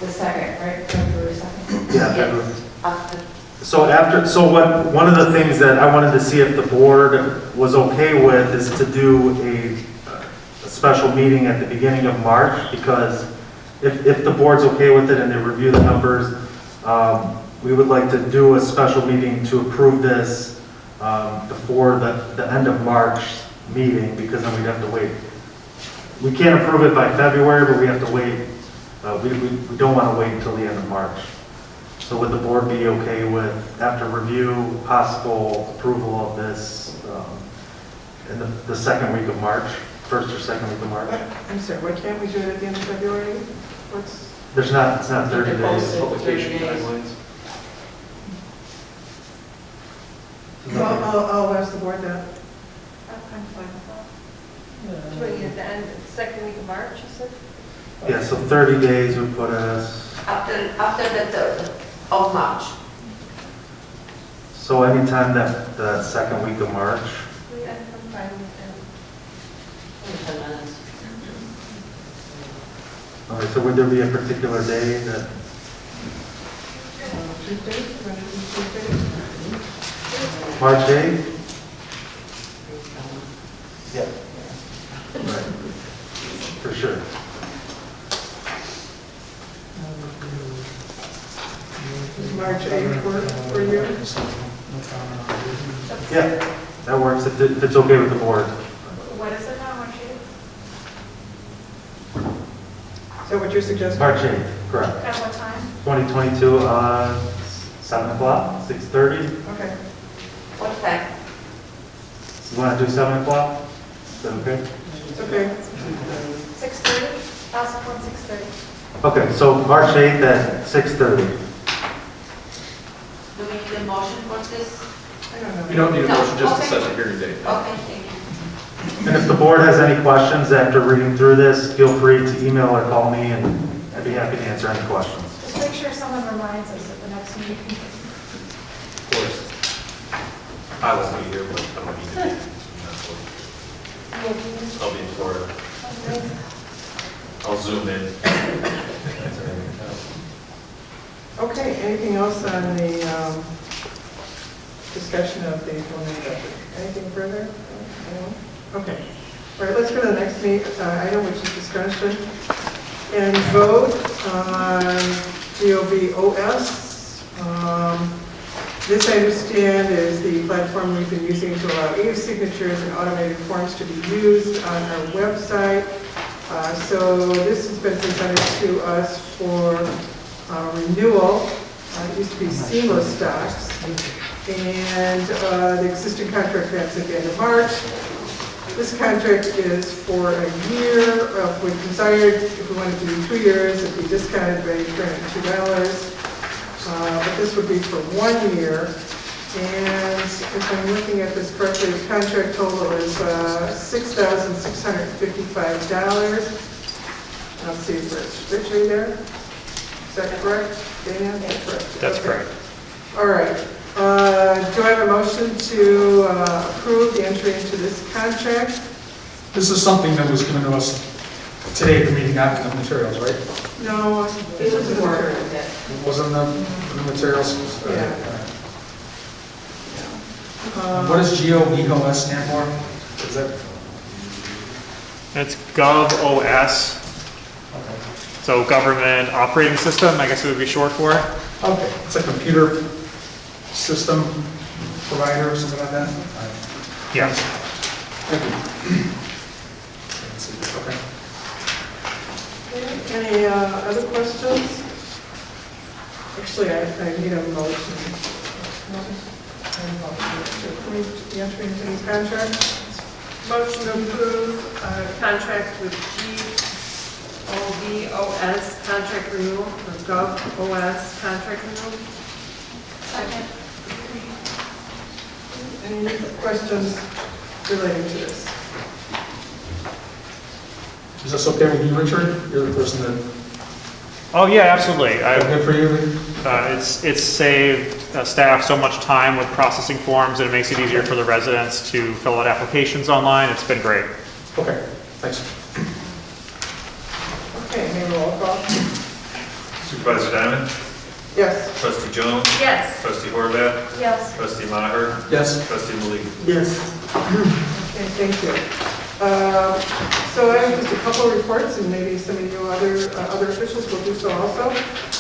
The second, right? February 2nd? Yeah. After. One of the things that I wanted to see if the board was okay with is to do a special meeting at the beginning of March, because if the board's okay with it and they review the numbers, we would like to do a special meeting to approve this before the end of March meeting, because then we'd have to wait. We can't approve it by February, but we have to wait. We don't want to wait until the end of March. So would the board be okay with, after review, possible approval of this in the second week of March, first or second week of March? I'm sorry, why can't we do it at the end of February? It's not 30 days. Publication guidelines. I'll ask the board that. I'm fine with that. Doing it at the end, second week of March, you said? Yeah, so 30 days would put us, After the 3rd of March. so anytime that the second week of March. Yeah, I'm fine with that. 10 minutes. All right, so would there be a particular day that, Tuesday? March 8th? Yeah. Right, for sure. Does March 8th work for you? Yeah, that works if it's okay with the board. What is it now, March 8th? Is that what you're suggesting? March 8th, correct. At what time? 2022, 7 o'clock, 6:30. Okay. What's that? You want to do 7 o'clock? Is that okay? It's okay. 6:30? Last one, 6:30. Okay, so March 8th at 6:30. Do we need a motion for this? I don't know. You don't need a motion, just to Okay. set the hearing date. Okay, thank you. And if the board has any questions after reading through this, feel free to email or call me, and I'd be happy to answer any questions. Just make sure someone reminds us at the next meeting. Of course. I won't be here, but I'm going to be here. I'll be in Florida. I'll zoom in. Okay, anything else on the discussion of the preliminary budget? Anything further? Anyone? Okay. All right, let's go to the next item, which is discussion and vote on GOVOS. This, I understand, is the platform we've been using to allow e-signatures and automated forms to be used on our website. So this has been presented to us for renewal. It used to be Seamless Stocks. And the existing contract ends at the end of March. This contract is for a year. If we desired, if we wanted to do 2 years, it'd be discounted by $202. But this would be for 1 year. And if I'm looking at this correctly, the contract total is $6,655. I'll see if Rich, are you there? Is that correct, Dana? That's correct. That's Okay. correct. All right. Do I have a motion to approve the entry into this contract? This is something that was given to us today at the meeting, not in the materials, right? No, it was in order. It wasn't the materials? Yeah. What does GOVOS stand for? Is that? It's GovOS, so Government Operating System, I guess it would be short for. Okay, it's a computer system provider or something like that? Yeah. Thank you. Okay. Any other questions? Actually, I need a motion. To approve the entry into this contract. Motion to approve contract with GOVOS contract renewal, or GovOS contract renewal. Second. Any questions relating to this? Is this okay with you, Richard? You're the person that... Oh, yeah, absolutely. Good for you? It's saved staff so much time with processing forms, and it makes it easier for the residents to fill out applications online. It's been great. Okay, thanks. Okay, may roll call. Supervisor Diamond? Yes. Trustee Jones? Yes. Trustee Horvath? Yes. Trustee Maher? Yes. Trustee Malik? Yes. Okay, thank you. So I have just a couple of reports, and maybe some of you other officials will do so also.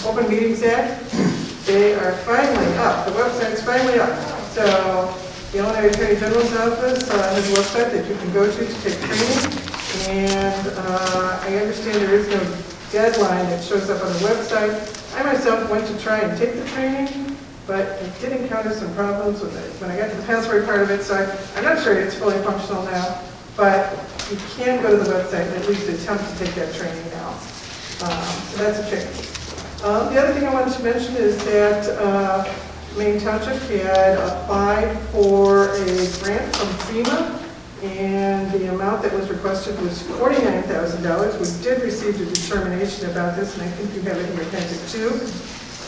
Open Meetings Act, they are finally up. The website's finally up. So the Illinois Attorney General's office has a website that you can go to take training. And I understand there is no deadline that shows up on the website. I myself went to try and take the training, but I did encounter some problems with it when I got to the password part of it, so I'm not sure it's fully functional now. But you can go to the website and at least attempt to take that training now. So that's a change. The other thing I wanted to mention is that Maine Township had applied for a grant from FEMA, and the amount that was requested was $49,000. We did receive a determination about this, and I think you have it in your packet too.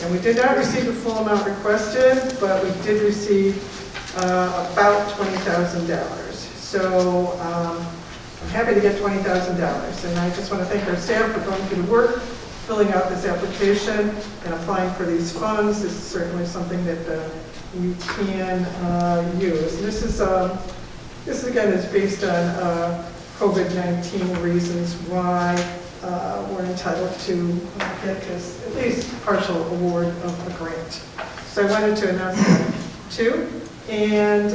And we did not receive the full amount requested, but we did receive about $20,000. So I'm happy to get $20,000, and I just want to thank our staff for going through the work, filling out this application, and applying for these funds. This is certainly something that you can use. And this again is based on COVID-19 reasons why we're entitled to get this at least partial award of a grant. So I wanted to announce that 2, and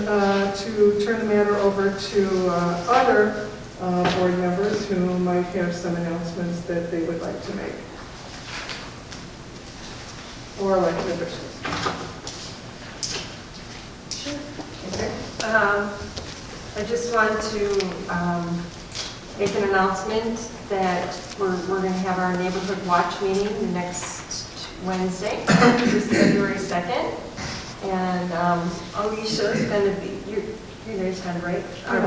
to turn the matter over to other board members who might have some announcements that they would like to make, or elected officials. Okay. I just want to make an announcement that we're going to have our neighborhood watch meeting next Wednesday, this February 2nd. And Alicia is going to be, you know, kind of right, her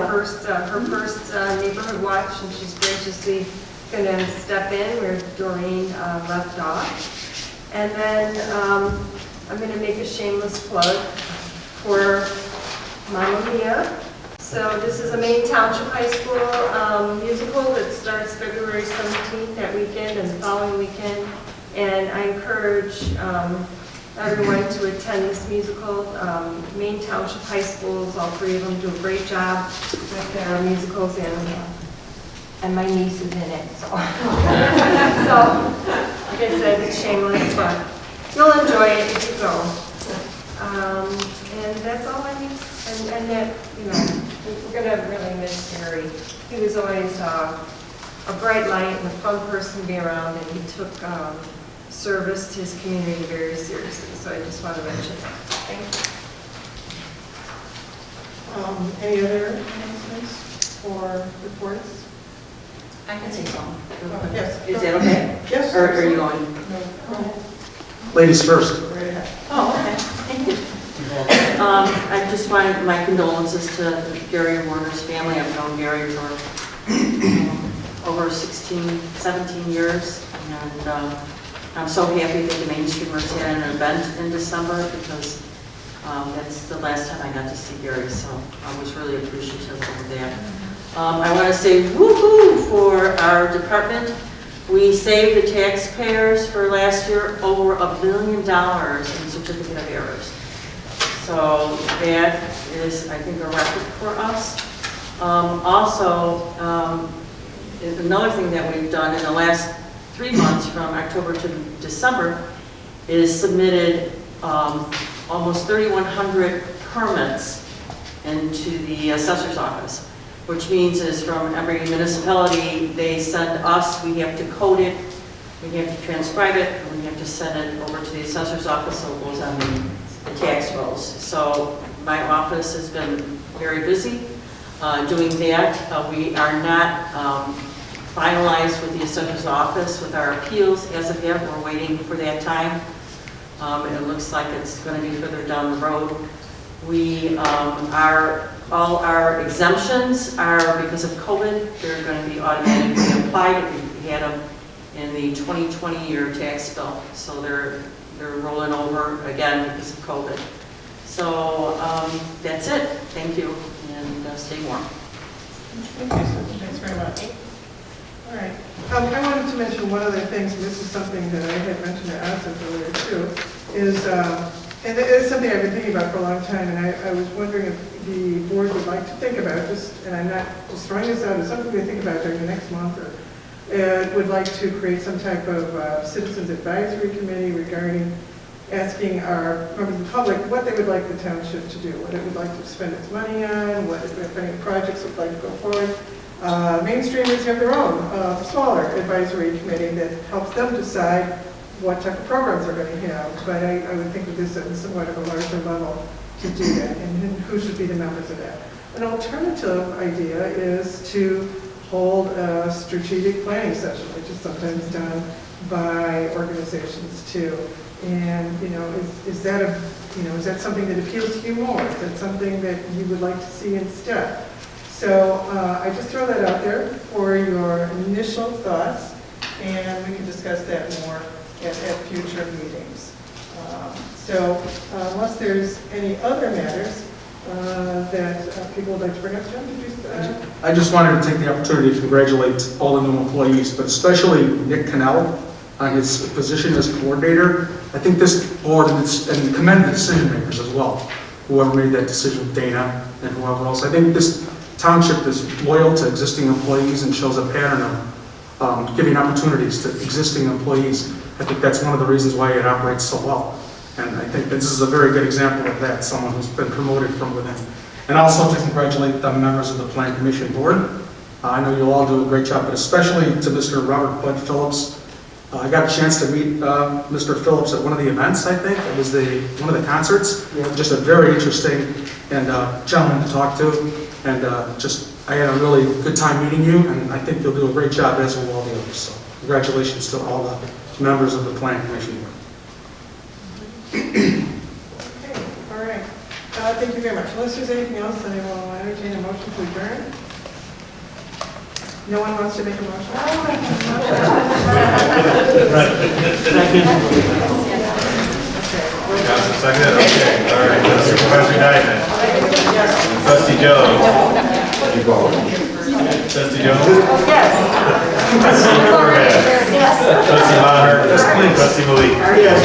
first neighborhood watch, and she's graciously going to step in where Doreen left off. And then I'm going to make a shameless plug for Mamma Mia. So this is a Maine Township High School musical that starts February 17th, that weekend and the following weekend. And I encourage everyone to attend this musical. Maine Township High Schools, all three of them do a great job with their musicals, and my niece is in it. So, so like I said, it's shameless, but you'll enjoy it if you go. And that's all I need. And that, you know, we're going to really miss Gary. He was always a bright light and a fun person to be around, and he took service to his community very seriously. So I just want to mention that. Thank you. Any other announcements or reports? I can say something. Yes. Is that okay? Yes. Or are you going? No. Ladies first. Right ahead. Oh, okay. Thank you. I just wanted my condolences to Gary Warner's family. I've known Gary for over 17 years, and I'm so happy that the Main Streamers had an event in December, because that's the last time I got to see Gary, so I was really appreciative of that. I want to say woohoo for our department. We saved the taxpayers for last year over $1 billion in certificate of errors. So that is, I think, a record for us. Also, another thing that we've done in the last 3 months, from October to December, is submitted almost 3,100 permits into the assessor's office, which means is from every municipality, they send us, we have to code it, we have to transcribe it, and we have to send it over to the assessor's office, so it goes on the tax rolls. So my office has been very busy doing that. We are not finalized with the assessor's office with our appeals as of yet. We're waiting for that time. It looks like it's going to be further down the road. We all our exemptions are, because of COVID, they're going to be automatically applied if we had them in the 2020 year tax bill. So they're rolling over again because of COVID. So that's it. Thank you, and stay warm. Thank you, Susan. Thanks very much. All right. I wanted to mention one other thing, and this is something that I had mentioned to Allison earlier too, is, and it is something I've been thinking about for a long time, and I was wondering if the board would like to think about this, and I'm not just throwing this out, it's something to think about during the next month, or would like to create some type of citizens advisory committee regarding asking our members of the public what they would like the township to do, what it would like to spend its money on, what if any projects would like to go forward. Mainstreamers have their own smaller advisory committee that helps them decide what type of programs they're going to have. But I would think of this at somewhat of a larger level to do that, and who should be the members of that. An alternative idea is to hold a strategic planning session, which is sometimes done by organizations too. And is that something that appeals to you more? Is that something that you would like to see instead? So I just throw that out there for your initial thoughts, and we can discuss that more at future meetings. So unless there's any other matters that people would like to bring up, John, did you? I just wanted to take the opportunity to congratulate all the new employees, but especially Nick Cannell on his position as coordinator. I think this board, and commend the decision makers as well, whoever made that decision, Dana and whoever else. I think this township is loyal to existing employees and shows a pattern of giving opportunities to existing employees. I think that's one of the reasons why it operates so well. And I think this is a very good example of that, someone who's been promoted from within. And also to congratulate the members of the Plan Commission Board. I know you'll all do a great job, but especially to Mr. Robert Bud Phillips. I got a chance to meet Mr. Phillips at one of the events, I think. It was one of the concerts. Just a very interesting and gentleman to talk to. And I had a really good time meeting you, and I think you'll do a great job, as will all the others. So congratulations to all the members of the Plan Commission Board. Okay, all right. Thank you very much. Unless there's anything else, then I will entertain a motion to adjourn. No one wants to make a motion? Johnson, second? Okay, all right. Supervisor Diamond. Trustee Jones. Trustee Jones? Yes. Trustee Corvette. Yes. Trustee Maher. Trustee Malik. Yes.